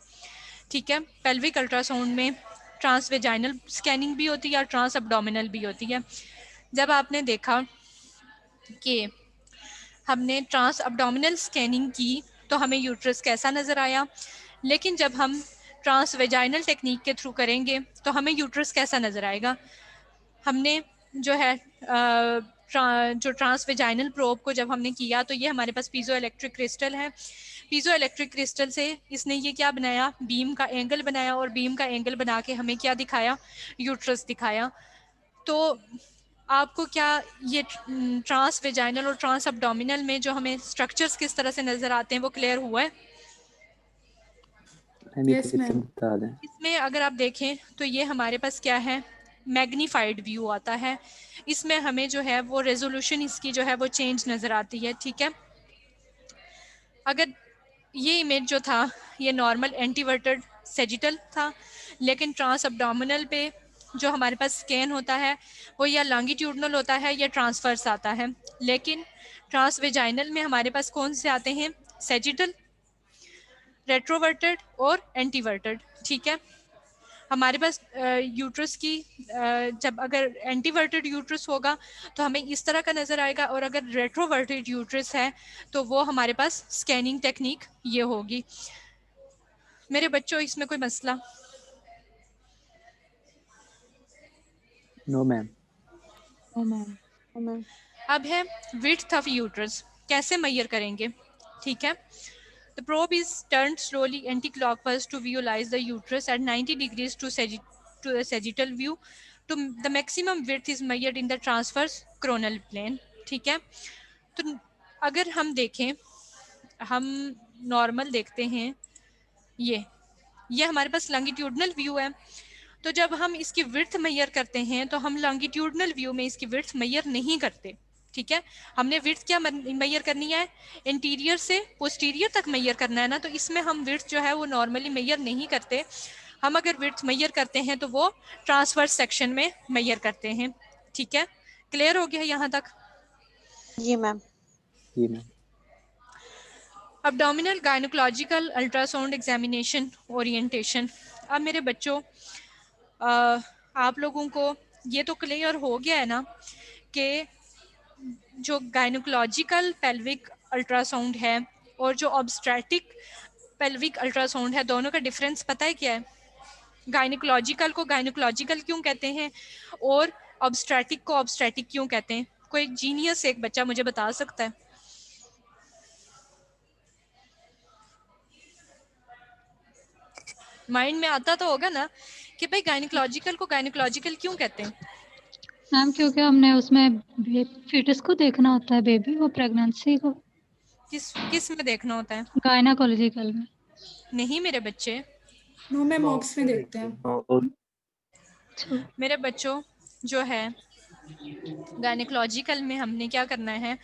A: ठीक है, पेल्विक अल्ट्रासाउंड में ट्रांस वेजाइनल स्कैनिंग भी होती है और ट्रांस अब्डोमिनल भी होती है। जब आपने देखा कि हमने ट्रांस अब्डोमिनल स्कैनिंग की तो हमें यूट्रस कैसा नज़र आया, लेकिन जब हम ट्रांस वेजाइनल टेक्निक के थ्रू करेंगे तो हमें यूट्रस कैसा नज़र आएगा। हमने जो है जो ट्रांस वेजाइनल प्रोब को जब हमने किया तो ये हमारे पास पीजो इलेक्ट्रिक क्रिस्टल है। पीजो इलेक्ट्रिक क्रिस्टल से इसने ये क्या बनाया, बीम का एंगल बनाया, और बीम का एंगल बना के हमें क्या दिखाया, यूट्रस दिखाया। तो आपको क्या ये ट्रांस वेजाइनल और ट्रांस अब्डोमिनल में जो हमें स्ट्रक्चर्स किस तरह से नजर आते हैं वो क्लियर हुआ है?
B: Yes ma'am.
A: इसमें अगर आप देखें तो ये हमारे पास क्या है, मैग्नीफाइड व्यू आता है। इसमें हमें जो है वो रेजोल्यूशन इसकी जो है वो चेंज नज़र आती है। ठीक है, अगर ये इमेज जो था ये नॉर्मल एंटीवर्टेड सेजिटल था, लेकिन ट्रांस अब्डोमिनल पे जो हमारे पास स्कैन होता है वो या लॉन्गिट्यूडनल होता है या ट्रांसफर्स आता है। लेकिन ट्रांस वेजाइनल में हमारे पास कौन से आते हैं, सेजिटल, रेट्रोवर्टेड और एंटीवर्टेड। ठीक है, हमारे पास यूट्रस की जब अगर एंटीवर्टेड यूट्रस होगा तो हमें इस तरह का नज़र आएगा, और अगर रेट्रोवर्टेड यूट्रस है तो वो हमारे पास स्कैनिंग टेक्निक ये होगी। मेरे बच्चों इसमें कोई मसला?
C: No ma'am.
A: अब है विड्थ ऑफ यूट्रस, कैसे मेजर करेंगे? ठीक है, the probe is turned slowly anti-clockwise to visualize the uterus at 90 degrees to the sagittal view. The maximum width is measured in the transverse coronal plane. ठीक है, तो अगर हम देखें, हम नॉर्मल देखते हैं, ये हमारे पास लॉन्गिट्यूडनल व्यू है। तो जब हम इसकी विड्थ मेजर करते हैं तो हम लॉन्गिट्यूडनल व्यू में इसकी विड्थ मेजर नहीं करते। ठीक है, हमने विड्थ क्या मेजर करनी है, इंटीरियर से पोस्टीरियर तक मेजर करना है ना, तो इसमें हम विड्थ जो है वो नॉर्मली मेजर नहीं करते। हम अगर विड्थ मेजर करते हैं तो वो ट्रांसवर्स सेक्शन में मेजर करते हैं। ठीक है, क्लियर हो गया यहाँ तक?
J: जी मैम।
C: जी ma'am.
A: Abdominal gynaecological ultrasound examination orientation. अब मेरे बच्चों आप लोगों को ये तो क्लियर हो गया है ना कि जो गायनोकोलॉजिकल पेल्विक अल्ट्रासाउंड है और जो ऑब्स्ट्रेटिक पेल्विक अल्ट्रासाउंड है, दोनों का डिफरेंस पता है क्या है? गायनिकोलॉजिकल को गायनिकोलॉजिकल क्यों कहते हैं और ऑब्स्ट्रेटिक को ऑब्स्ट्रेटिक क्यों कहते हैं? कोई जीनियस एक बच्चा मुझे बता सकता है? माइंड में आता तो होगा ना कि भाई गायनिकोलॉजिकल को गायनिकोलॉजिकल क्यों कहते हैं?
J: मैम क्योंकि हमने उसमें फीटस को देखना होता है, बेबी को, प्रेगनेंसी को।
A: किस में देखना होता है?
J: गायनाकोलॉजिकल में।
A: नहीं मेरे बच्चे,
B: नो मैम ऑप्स में देखते हैं।
A: मेरे बच्चों जो है गायनिकोलॉजिकल में हमने क्या करना है,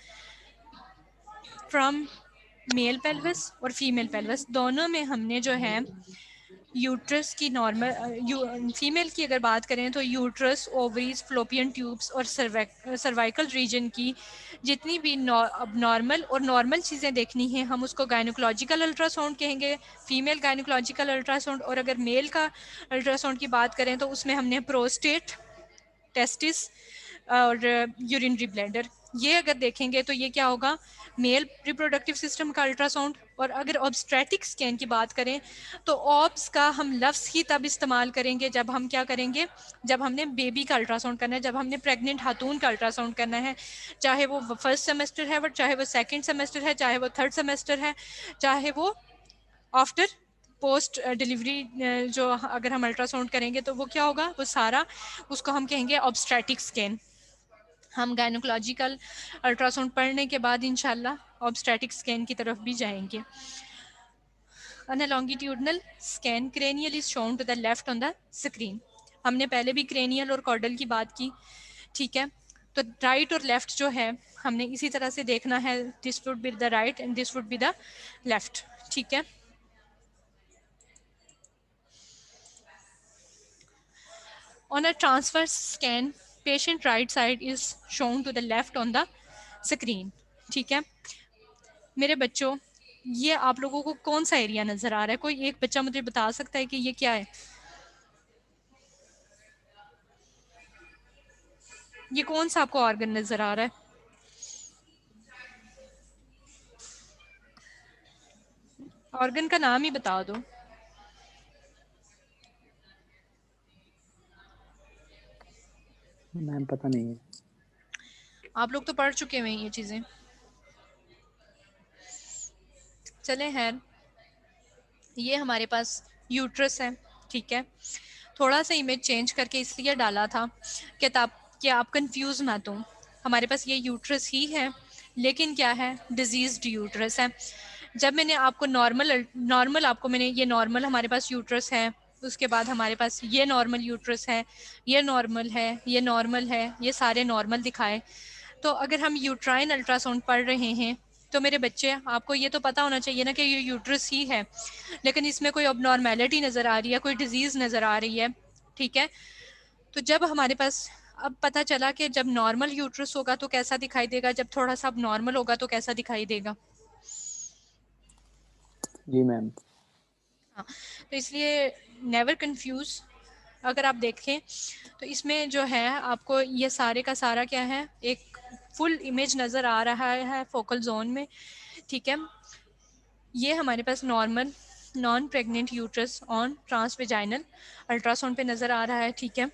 A: फ्रॉम मेल पेल्विस और फीमेल पेल्विस दोनों में हमने जो है यूट्रस की नॉर्मल, फीमेल की अगर बात करें तो यूट्रस, ओवरीज, फ्लोपियन ट्यूब्स और सर्वाइकल रीजन की जितनी भी नॉर्मल और नॉर्मल चीज़ें देखनी हैं हम उसको गायनिकोलॉजिकल अल्ट्रासाउंड कहेंगे, फीमेल गायनिकोलॉजिकल अल्ट्रासाउंड। और अगर मेल का अल्ट्रासाउंड की बात करें तो उसमें हमने प्रोस्टेट, टेस्टिस और यूरिनरी ब्लैडर, ये अगर देखेंगे तो ये क्या होगा, मेल रिप्रोडक्टिव सिस्टम का अल्ट्रासाउंड। और अगर ऑब्स्ट्रेटिक स्कैन की बात करें तो ऑब्स का हम लफ्ज़ ही तब इस्तेमाल करेंगे जब हम क्या करेंगे, जब हमने बेबी का अल्ट्रासाउंड करना है, जब हमने प्रेग्नेंट खातून का अल्ट्रासाउंड करना है, चाहे वो फर्स्ट सेमेस्टर है, चाहे वो सेकेंड सेमेस्टर है, चाहे वो थर्ड सेमेस्टर है, चाहे वो आफ्टर पोस्ट डिलीवरी जो अगर हम अल्ट्रासाउंड करेंगे तो वो क्या होगा, वो सारा उसको हम कहेंगे ऑब्स्ट्रेटिक स्कैन। हम गायनिकोलॉजिकल अल्ट्रासाउंड पढ़ने के बाद इंशाल्लाह ऑब्स्ट्रेटिक स्कैन की तरफ भी जाएंगे। On a longitudinal scan, cranial is shown to the left on the screen. हमने पहले भी cranial और caudal की बात की, ठीक है? तो राइट और लेफ्ट जो है हमने इसी तरह से देखना है, this would be the right and this would be the left, ठीक है? On a transverse scan, patient right side is shown to the left on the screen, ठीक है? मेरे बच्चों ये आप लोगों को कौन सा एरिया नजर आ रहा है? कोई एक बच्चा मुझे बता सकता है कि ये क्या है? ये कौन सा आपको ऑर्गन नजर आ रहा है? ऑर्गन का नाम ही बता दो।
C: मैम पता नहीं है।
A: आप लोग तो पढ़ चुके हुए हैं ये चीजें। चले खैर, ये हमारे पास यूट्रस है, ठीक है? थोड़ा सा इमेज चेंज करके इसलिए डाला था कि आप कंफ्यूज मत हो। हमारे पास ये यूट्रस ही है, लेकिन क्या है, डिजीज्ड यूट्रस है। जब मैंने आपको नॉर्मल आपको मैंने ये नॉर्मल हमारे पास यूट्रस है, उसके बाद हमारे पास ये नॉर्मल यूट्रस है, ये नॉर्मल है, ये नॉर्मल है, ये सारे नॉर्मल दिखाए। तो अगर हम यूट्राइन अल्ट्रासाउंड पढ़ रहे हैं तो मेरे बच्चे आपको ये तो पता होना चाहिए ना कि ये यूट्रस ही है, लेकिन इसमें कोई अबनॉर्मेलिटी नज़र आ रही है, कोई डिजीज़ नज़र आ रही है, ठीक है? तो जब हमारे पास अब पता चला कि जब नॉर्मल यूट्रस होगा तो कैसा दिखाई देगा, जब थोड़ा सा अबनॉर्मल होगा तो कैसा दिखाई देगा।
C: जी मैम।
A: हाँ, तो इसलिए नेवर कंफ्यूज। अगर आप देखें तो इसमें जो है आपको ये सारे का सारा क्या है, एक फुल इमेज नज़र आ रहा है फोकल जोन में, ठीक है? ये हमारे पास normal non pregnant uterus on transvaginal ultrasound पे नज़र आ रहा है, ठीक है?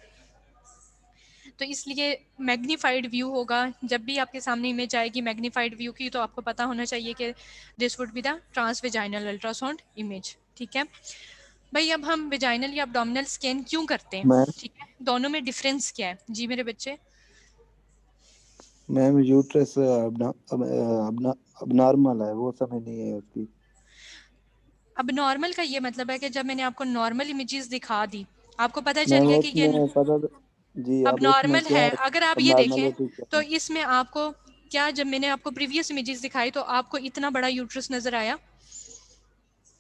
A: तो इसलिए मैग्नीफाइड व्यू होगा, जब भी आपके सामने इमेज आएगी मैग्नीफाइड व्यू की, तो आपको पता होना चाहिए कि this would be the transvaginal ultrasound image, ठीक है? भाई अब हम वेजाइनल या अब्डोमिनल स्कैन क्यों करते हैं, ठीक है? दोनों में डिफरेंस क्या है? जी मेरे बच्चे।
C: मैम यूट्रस अबनॉर्मल है, वो समझ नहीं है उसकी।
A: अब नॉर्मल का ये मतलब है कि जब मैंने आपको नॉर्मल इमेजेस दिखा दी, आपको पता चल गया कि ये
C: जी
A: अब नॉर्मल है। अगर आप ये देखें तो
C: है।
A: इसमें आपको क्या, जब मैंने आपको प्रीवियस इमेजेस दिखाई तो आपको इतना बड़ा यूट्रस नजर आया?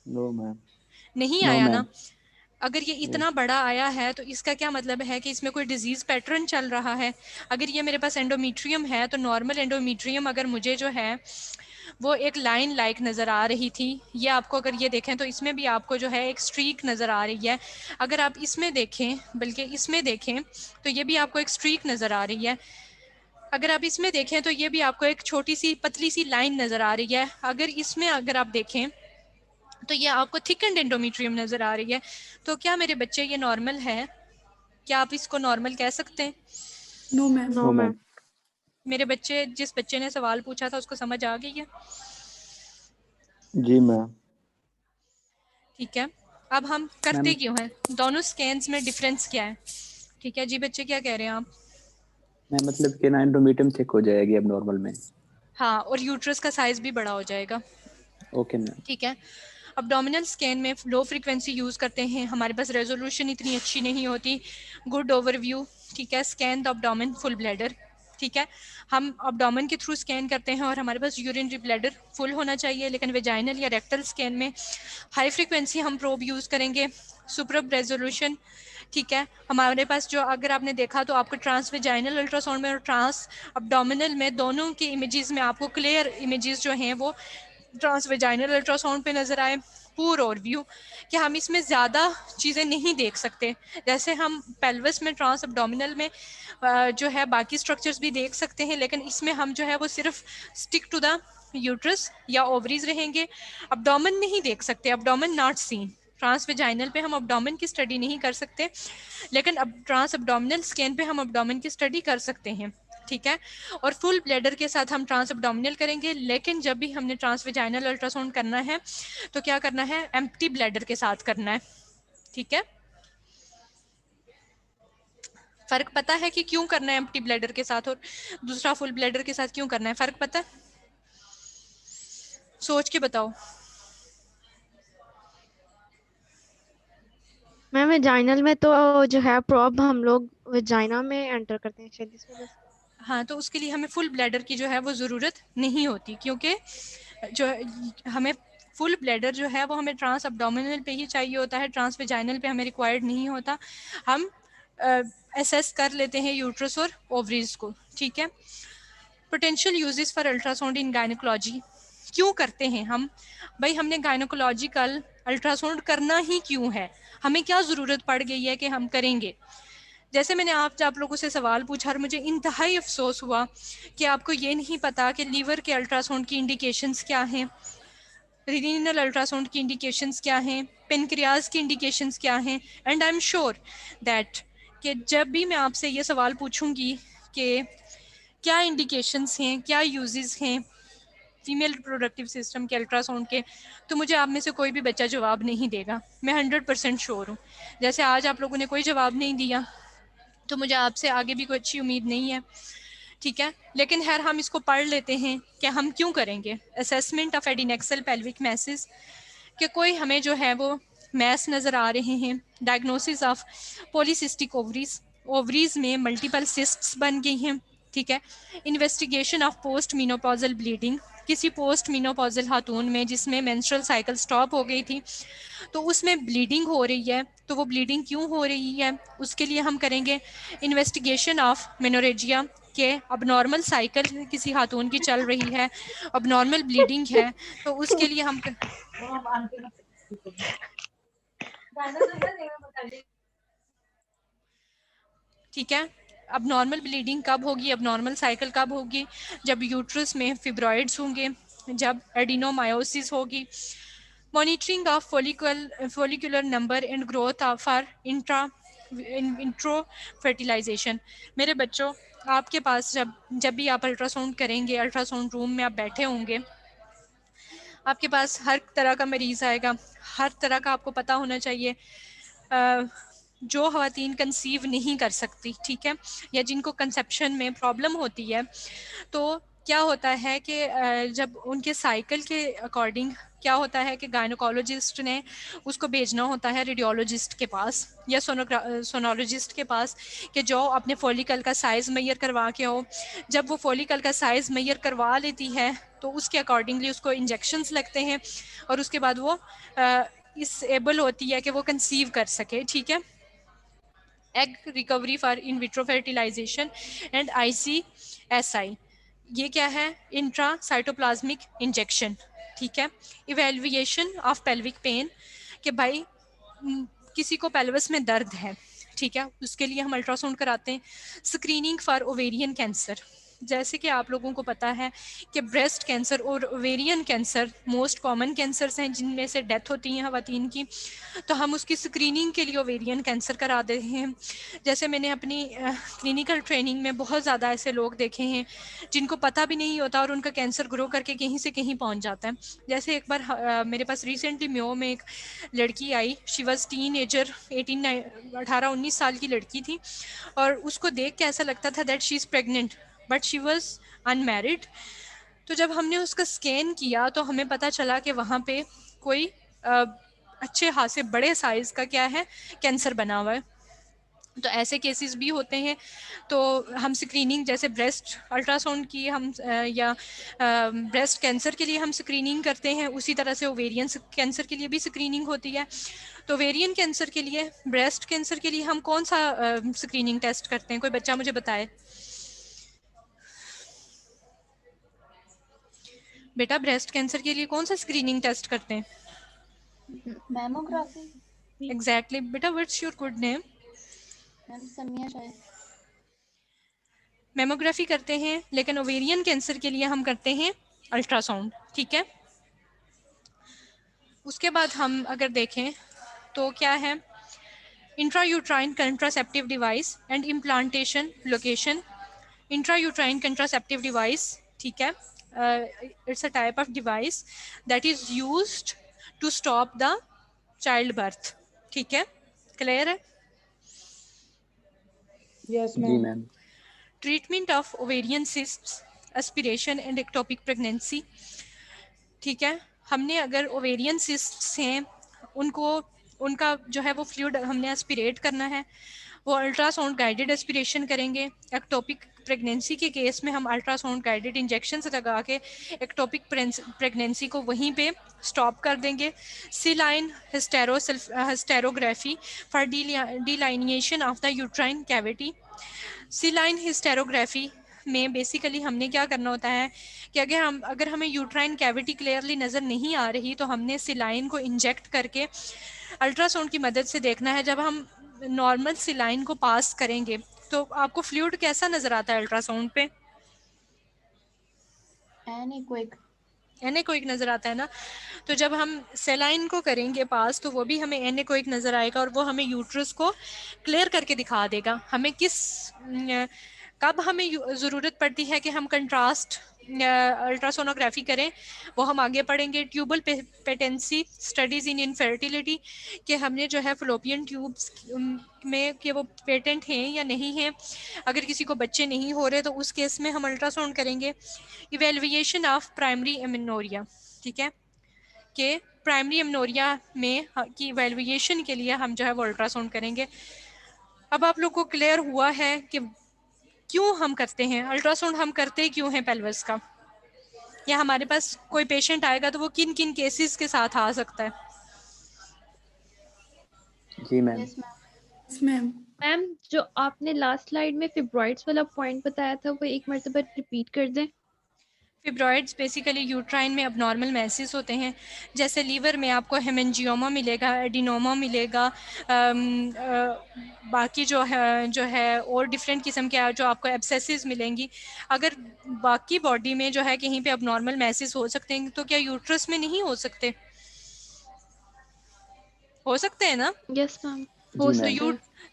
C: नो मैम,
A: नहीं आया ना? अगर ये इतना बड़ा आया है तो इसका क्या मतलब है कि इसमें कोई डिजीज पैटर्न चल रहा है। अगर ये मेरे पास एंडोमीट्रियम है तो नॉर्मल एंडोमीट्रियम अगर मुझे जो है वो एक लाइन लाइक नज़र आ रही थी, ये आपको अगर ये देखें तो इसमें भी आपको जो है एक स्ट्रीक नज़र आ रही है। अगर आप इसमें देखें, बल्कि इसमें देखें तो ये भी आपको एक स्ट्रीक नज़र आ रही है। अगर आप इसमें देखें तो ये भी आपको एक छोटी सी पतली सी लाइन नज़र आ रही है। अगर इसमें अगर आप देखें तो ये आपको थिकन्ड एंडोमेट्रियम नज़र आ रही है। तो क्या मेरे बच्चे ये नॉर्मल है? क्या आप इसको नॉर्मल कह सकते हैं?
B: No ma'am.
G: No ma'am.
A: मेरे बच्चे, जिस बच्चे ने सवाल पूछा था उसको समझ आ गई है?
C: जी मैम।
A: ठीक है, अब हम करते क्यों हैं, दोनों स्कैन्स में डिफरेंस क्या है? ठीक है जी बच्चे, क्या कह रहे हैं आप?
C: मैम मतलब कि ना एंडोमेट्रियम थिक हो जाएगी अब नॉर्मल में।
A: हाँ, और यूट्रस का साइज भी बड़ा हो जाएगा।
C: Okay ma'am.
A: ठीक है, अब्डोमिनल स्कैन में लो फ्रीक्वेंसी यूज़ करते हैं, हमारे पास रेजोल्यूशन इतनी अच्छी नहीं होती। गुड ओवरव्यू, ठीक है, scan the abdomen full bladder. ठीक है, हम अब्डोमेन के थ्रू स्कैन करते हैं और हमारे पास यूरिनरी ब्लैडर फुल होना चाहिए। लेकिन वेजाइनल या रेक्टल स्कैन में हाई फ्रीक्वेंसी हम प्रोब यूज़ करेंगे, सुपरब रेजोल्यूशन। ठीक है, हमारे पास जो अगर आपने देखा तो आपको ट्रांस वेजाइनल अल्ट्रासाउंड में और ट्रांस अब्डोमिनल में दोनों के इमेजेस में आपको क्लियर इमेजेस जो हैं वो ट्रांस वेजाइनल अल्ट्रासाउंड पे नज़र आए। पूर ओवरव्यू कि हम इसमें ज़्यादा चीज़ें नहीं देख सकते, जैसे हम पेल्विस में ट्रांस अब्डोमिनल में जो है बाकी स्ट्रक्चर्स भी देख सकते हैं, लेकिन इसमें हम जो है वो सिर्फ स्टिक टू द यूट्रस या ओवरीज रहेंगे, अब्डोमेन नहीं देख सकते। Abdomen not seen, transvaginal पे हम अब्डोमेन की स्टडी नहीं कर सकते, लेकिन अब ट्रांस अब्डोमिनल स्कैन पे हम अब्डोमेन की स्टडी कर सकते हैं। ठीक है, और फुल ब्लैडर के साथ हम ट्रांस अब्डोमिनल करेंगे, लेकिन जब भी हमने ट्रांस वेजाइनल अल्ट्रासाउंड करना है तो क्या करना है, एम्प्टी ब्लैडर के साथ करना है। ठीक है, फर्क पता है कि क्यों करना है एम्प्टी ब्लैडर के साथ और दूसरा फुल ब्लैडर के साथ क्यों करना है? फर्क पता है? सोच के बताओ।
G: मैम वेजाइनल में तो जो है प्रोब हम लोग वेजाइना में एंटर करते हैं शायद इस वजह से।
A: हाँ, तो उसके लिए हमें फुल ब्लैडर की जो है वो ज़रूरत नहीं होती, क्योंकि जो हमें फुल ब्लैडर जो है वो हमें ट्रांस अब्डोमिनल पे ही चाहिए होता है, ट्रांस वेजाइनल पे हमें रिक्वायर्ड नहीं होता। हम असेस कर लेते हैं यूट्रस और ओवरीज को। ठीक है, potential uses for ultrasound in gynaecology क्यों करते हैं हम? भाई हमने गायनोकोलॉजिकल अल्ट्रासाउंड करना ही क्यों है, हमें क्या ज़रूरत पड़ गई है कि हम करेंगे? जैसे मैंने आप लोगों से सवाल पूछा और मुझे इंतहाई अफसोस हुआ कि आपको ये नहीं पता कि लीवर के अल्ट्रासाउंड की इंडिकेशंस क्या हैं, रीनल अल्ट्रासाउंड की इंडिकेशंस क्या हैं, पेनक्रियाज की इंडिकेशंस क्या हैं। And I am sure that कि जब भी मैं आपसे ये सवाल पूछूंगी कि क्या इंडिकेशंस हैं, क्या यूजेस हैं फीमेल रिप्रोडक्टिव सिस्टम के अल्ट्रासाउंड के, तो मुझे आप में से कोई भी बच्चा जवाब नहीं देगा, मैं 100% श्योर हूँ। जैसे आज आप लोगों ने कोई जवाब नहीं दिया, तो मुझे आपसे आगे भी कोई अच्छी उम्मीद नहीं है। ठीक है, लेकिन खैर हम इसको पढ़ लेते हैं कि हम क्यों करेंगे। Assessment of adnexal pelvic masses, कि कोई हमें जो है वो मैस नज़र आ रहे हैं। Diagnosis of polycystic ovaries, ovaries में मल्टीपल सिस्ट्स बन गई हैं। ठीक है, investigation of post menopausal bleeding, किसी पोस्ट मीनोपॉजल खातून में जिसमें मेंस्ट्रुअल साइकिल स्टॉप हो गई थी तो उसमें ब्लीडिंग हो रही है, तो वो ब्लीडिंग क्यों हो रही है उसके लिए हम करेंगे इन्वेस्टिगेशन ऑफ मेनोरेजिया, के अब नॉर्मल साइकिल किसी खातून की चल रही है, अब नॉर्मल ब्लीडिंग है, तो उसके लिए हम ठीक है, अब नॉर्मल ब्लीडिंग कब होगी, अब नॉर्मल साइकिल कब होगी? जब यूट्रस में फिब्रॉइड्स होंगे, जब एडिनोमायोसिस होगी। Monitoring of follicular number and growth of or intro fertilization. मेरे बच्चों, आपके पास जब भी आप अल्ट्रासाउंड करेंगे, अल्ट्रासाउंड रूम में आप बैठे होंगे, आपके पास हर तरह का मरीज़ आएगा, हर तरह का आपको पता होना चाहिए। जो ख़वातीन कंसीव नहीं कर सकती, ठीक है, या जिनको कंसेप्शन में प्रॉब्लम होती है, तो क्या होता है कि जब उनके साइकिल के अकॉर्डिंग क्या होता है कि गायनोकोलॉजिस्ट ने उसको भेजना होता है रेडियोलॉजिस्ट के पास या सोनोलॉजिस्ट के पास कि जो अपने फॉलिकल का साइज़ मेजर करवा के हो। जब वो फॉलिकल का साइज़ मेजर करवा लेती है तो उसके अकॉर्डिंगली उसको इंजेक्शंस लगते हैं और उसके बाद वो इस एबल होती है कि वो कंसीव कर सके। ठीक है, egg recovery for in vitro fertilization and ICSI, ये क्या है? Intracytoplasmic injection. ठीक है, इवेल्युएशन ऑफ पेल्विक पेन, कि भाई किसी को पेल्विस में दर्द है, ठीक है, उसके लिए हम अल्ट्रासाउंड कराते हैं। स्क्रीनिंग फॉर ओवेरियन कैंसर, जैसे कि आप लोगों को पता है कि ब्रेस्ट कैंसर और ovarian cancer most common cancers हैं जिनमें से डेथ होती है ख़वातीन की, तो हम उसकी स्क्रीनिंग के लिए ओवेरियन कैंसर करा देते हैं। जैसे मैंने अपनी क्लिनिकल ट्रेनिंग में बहुत ज़्यादा ऐसे लोग देखे हैं जिनको पता भी नहीं होता और उनका कैंसर ग्रो करके कहीं से कहीं पहुंच जाता है। जैसे एक बार मेरे पास रिसेंटली म्यो में एक लड़की आई, शी वाज टीन एजर, 18-19 साल की लड़की थी और उसको देख के ऐसा लगता था that she is pregnant but she was unmarried. तो जब हमने उसका स्कैन किया तो हमें पता चला कि वहाँ पे कोई अच्छे खासे बड़े साइज़ का क्या है कैंसर बना हुआ है। तो ऐसे केसेस भी होते हैं। तो हम स्क्रीनिंग जैसे ब्रेस्ट अल्ट्रासाउंड की हम या ब्रेस्ट कैंसर के लिए हम स्क्रीनिंग करते हैं, उसी तरह से ओवेरियन कैंसर के लिए भी स्क्रीनिंग होती है। तो ओवेरियन कैंसर के लिए, ब्रेस्ट कैंसर के लिए हम कौन सा स्क्रीनिंग टेस्ट करते हैं? कोई बच्चा मुझे बताए। बेटा ब्रेस्ट कैंसर के लिए कौन सा स्क्रीनिंग टेस्ट करते हैं?
D: मैमोग्राफी।
A: एग्जैक्टली बेटा, what's your good name?
D: Ma'am Samiya शायद।
A: मैमोग्राफी करते हैं, लेकिन ओवेरियन कैंसर के लिए हम करते हैं अल्ट्रासाउंड, ठीक है। उसके बाद हम अगर देखें तो क्या है, intrauterine contraceptive device and implantation location. Intrauterine contraceptive device, ठीक है, it's a type of device that is used to stop the child birth, ठीक है, क्लियर है?
F: यस
C: जी
F: ma'am.
C: Ma'am.
A: Treatment of ovarian cysts, aspiration and ectopic pregnancy, ठीक है। हमने अगर ओवेरियन सिस्ट्स हैं उनको, उनका जो है वो फ्लूइड हमने एस्पिरेट करना है, वो अल्ट्रासाउंड गाइडेड एस्पिरेशन करेंगे। एक्टोपिक प्रेगनेंसी के केस में हम अल्ट्रासाउंड गाइडेड इंजेक्शन लगा के एक्टोपिक प्रेगनेंसी को वहीं पे स्टॉप कर देंगे। Saline hysterography for delineation of the uterine cavity. Saline hysterography में बेसिकली हमने क्या करना होता है कि अगर हमें यूट्राइन कैविटी क्लियरली नज़र नहीं आ रही तो हमने सिलाइन को इंजेक्ट करके अल्ट्रासाउंड की मदद से देखना है। जब हम नॉर्मल सिलाइन को पास करेंगे तो आपको फ्लूइड कैसा नज़र आता है अल्ट्रासाउंड पे? एनेकोइक नज़र आता है ना। तो जब हम सेलाइन को करेंगे पास तो वो भी हमें एनेकोइक नज़र आएगा और वो हमें यूट्रस को क्लियर करके दिखा देगा। हमें कब हमें ज़रूरत पड़ती है कि हम कंट्रास्ट अल्ट्रासोनोग्राफी करें, वो हम आगे पढ़ेंगे। Tubal patency studies in infertility, कि हमने जो है फ्लोपियन ट्यूब्स में कि वो पेटेंट हैं या नहीं हैं, अगर किसी को बच्चे नहीं हो रहे तो उस केस में हम अल्ट्रासाउंड करेंगे। इवेल्युएशन ऑफ प्राइमरी एमेनोरिया, ठीक है, कि प्राइमरी एमेनोरिया में की इवेल्युएशन के लिए हम जो है वो अल्ट्रासाउंड करेंगे। अब आप लोग को क्लियर हुआ है कि क्यों हम करते हैं अल्ट्रासाउंड, हम करते क्यों हैं पेल्विस का, या हमारे पास कोई पेशेंट आएगा तो वो किन किन केसेस के साथ आ सकता है?
C: जी मैम।
B: मैम
G: मैम जो आपने लास्ट स्लाइड में फिब्रॉइड्स वाला पॉइंट बताया था वो एक मर्तबा रिपीट कर दें।
A: फिब्रॉइड्स बेसिकली यूट्राइन में अबनॉर्मल मैसेज होते हैं। जैसे लीवर में आपको हेमेंजियोमा मिलेगा, एडिनोमा मिलेगा, बाकी जो है और डिफरेंट किस्म के जो आपको एब्सेसिस मिलेंगी। अगर बाकी बॉडी में जो है कहीं पे अबनॉर्मल मैसेज हो सकते हैं तो क्या यूट्रस में नहीं हो सकते? हो सकते हैं ना?
G: Yes ma'am.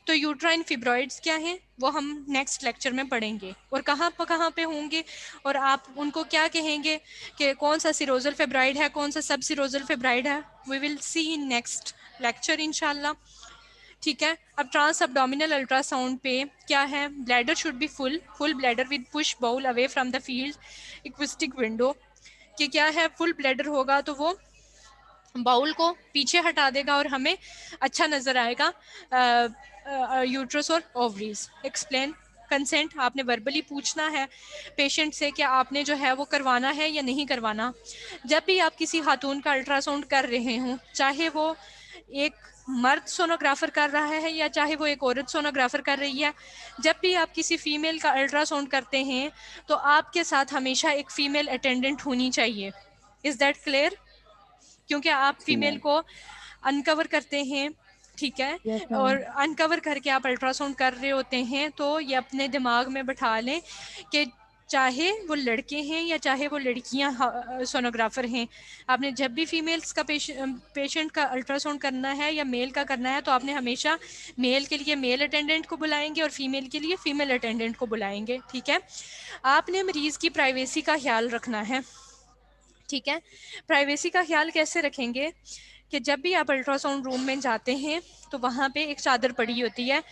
A: तो यूट्राइन फिब्रॉइड्स क्या हैं वो हम नेक्स्ट लेक्चर में पढ़ेंगे, और कहाँ पे होंगे और आप उनको क्या कहेंगे कि कौन सा सिरोजल फिब्रॉइड है, कौन सा सब सिरोजल फिब्रॉइड है, we will see in next lecture इंशाल्लाह, ठीक है। अब ट्रांस अब्डोमिनल अल्ट्रासाउंड पे क्या है, bladder should be full bladder with push bowel away from the field acoustic window, कि क्या है फुल ब्लैडर होगा तो वो बाउल को पीछे हटा देगा और हमें अच्छा नज़र आएगा यूट्रस और ओवरीज। एक्सप्लेन कंसेंट आपने वर्बली पूछना है पेशेंट से कि आपने जो है वो करवाना है या नहीं करवाना। जब भी आप किसी खातून का अल्ट्रासाउंड कर रहे हों, चाहे वो एक मर्द सोनोग्राफर कर रहा है या चाहे वो एक औरत सोनोग्राफर कर रही है, जब भी आप किसी फीमेल का अल्ट्रासाउंड करते हैं तो आपके साथ हमेशा एक फ़ीमेल अटेंडेंट होनी चाहिए। Is that clear? क्योंकि आप फीमेल को अनकवर करते हैं, ठीक है,
F: yes,
A: और अनकवर करके आप अल्ट्रासाउंड कर रहे होते हैं, तो ये अपने दिमाग में बैठा लें कि चाहे वो लड़के हैं या चाहे वो लड़कियां सोनोग्राफर हैं, आपने जब भी फीमेल्स का पेशेंट का अल्ट्रासाउंड करना है या मेल का करना है तो आपने हमेशा मेल के लिए मेल अटेंडेंट को बुलाएंगे और फीमेल के लिए फीमेल अटेंडेंट को बुलाएंगे, ठीक है। आपने मरीज की प्राइवेसी का ख्याल रखना है, ठीक है। प्राइवेसी का ख्याल कैसे रखेंगे कि जब भी आप अल्ट्रासाउंड रूम में जाते हैं तो वहाँ पे एक चादर पड़ी होती है,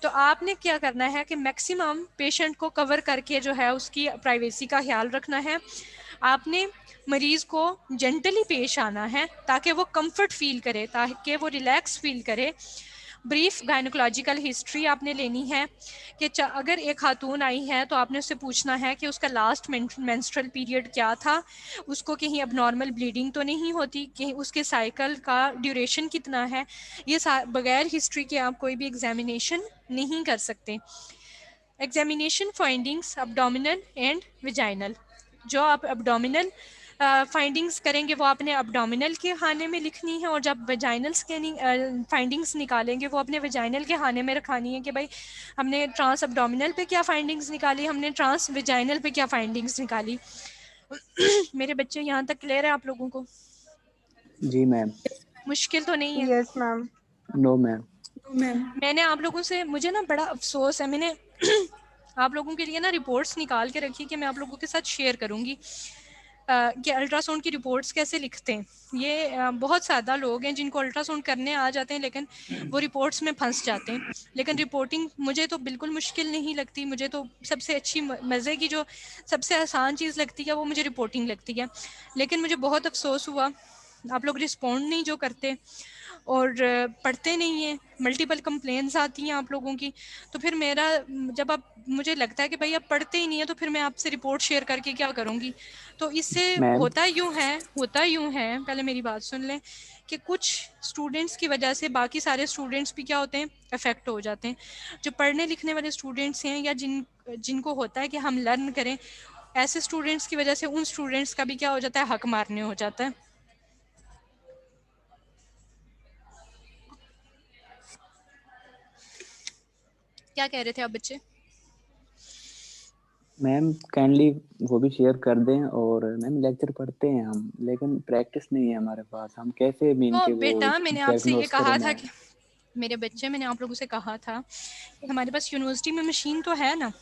A: तो आपने क्या करना है कि मैक्सिमम पेशेंट को कवर करके जो है उसकी प्राइवेसी का ख्याल रखना है। आपने मरीज़ को जेंटली पेश आना है ताकि वो कंफर्ट फील करे, ताकि वो रिलैक्स फील करे। ब्रीफ गायनोकोलॉजिकल हिस्ट्री आपने लेनी है कि अगर एक खातून आई है तो आपने उससे पूछना है कि उसका लास्ट मेंस्ट्रुअल पीरियड क्या था, उसको कहीं अबनॉर्मल ब्लीडिंग तो नहीं होती, कहीं उसके साइकिल का ड्यूरेशन कितना है। ये बगैर हिस्ट्री के आप कोई भी एग्जामिनेशन नहीं कर सकते। Examination findings abdominal and vaginal, जो आप अब्डोमिनल फाइंडिंग्स करेंगे वो आपने अब्डोमिनल के खाने में लिखनी है, और जब वेजाइनल स्कैनिंग फाइंडिंग्स निकालेंगे वो अपने वेजाइनल के खाने में रखानी है कि भाई हमने ट्रांस अब्डोमिनल पे क्या फाइंडिंग्स निकाली, हमने ट्रांस वेजाइनल पे क्या फाइंडिंग्स निकाली। मेरे बच्चे यहाँ तक क्लियर है आप लोगों को?
C: जी मैम।
A: मुश्किल तो नहीं है?
F: Yes ma'am.
C: No ma'am.
A: मैंने आप लोगों से, मुझे ना बड़ा अफसोस है, मैंने आप लोगों के लिए ना रिपोर्ट्स निकाल के रखी कि मैं आप लोगों के साथ शेयर करूंगी कि अल्ट्रासाउंड की रिपोर्ट्स कैसे लिखते हैं। ये बहुत ज़्यादा लोग हैं जिनको अल्ट्रासाउंड करने आ जाते हैं लेकिन वो रिपोर्ट्स में फंस जाते हैं। लेकिन रिपोर्टिंग मुझे तो बिल्कुल मुश्किल नहीं लगती, मुझे तो सबसे अच्छी मज़े की जो सबसे आसान चीज़ लगती है वो मुझे रिपोर्टिंग लगती है। लेकिन मुझे बहुत अफसोस हुआ आप लोग रिस्पॉन्ड नहीं जो करते और पढ़ते नहीं हैं, मल्टीपल कंप्लेंट्स आती हैं आप लोगों की। तो फिर मेरा जब आप मुझे लगता है कि भाई आप पढ़ते ही नहीं है तो फिर मैं आपसे रिपोर्ट शेयर करके क्या करूँगी। तो इससे होता यूँ है, पहले मेरी बात सुन लें, कि कुछ स्टूडेंट्स की वजह से बाकी सारे स्टूडेंट्स भी क्या होते हैं, अफेक्ट हो जाते हैं। जो पढ़ने लिखने वाले स्टूडेंट्स हैं या जिनको होता है कि हम लर्न करें, ऐसे स्टूडेंट्स की वजह से उन स्टूडेंट्स का भी क्या हो जाता है, हक मारने हो जाता है। क्या कह रहे थे आप बच्चे?
C: मैम काइंडली वो भी शेयर कर दें। और मैम लेक्चर पढ़ते हैं हम, लेकिन प्रैक्टिस नहीं है हमारे पास, हम कैसे मीन के वो
A: बेटा मैंने आपसे ये कहा था
C: कि
A: मेरे बच्चे, मैंने आप लोगों से कहा था कि हमारे पास यूनिवर्सिटी में मशीन तो है ना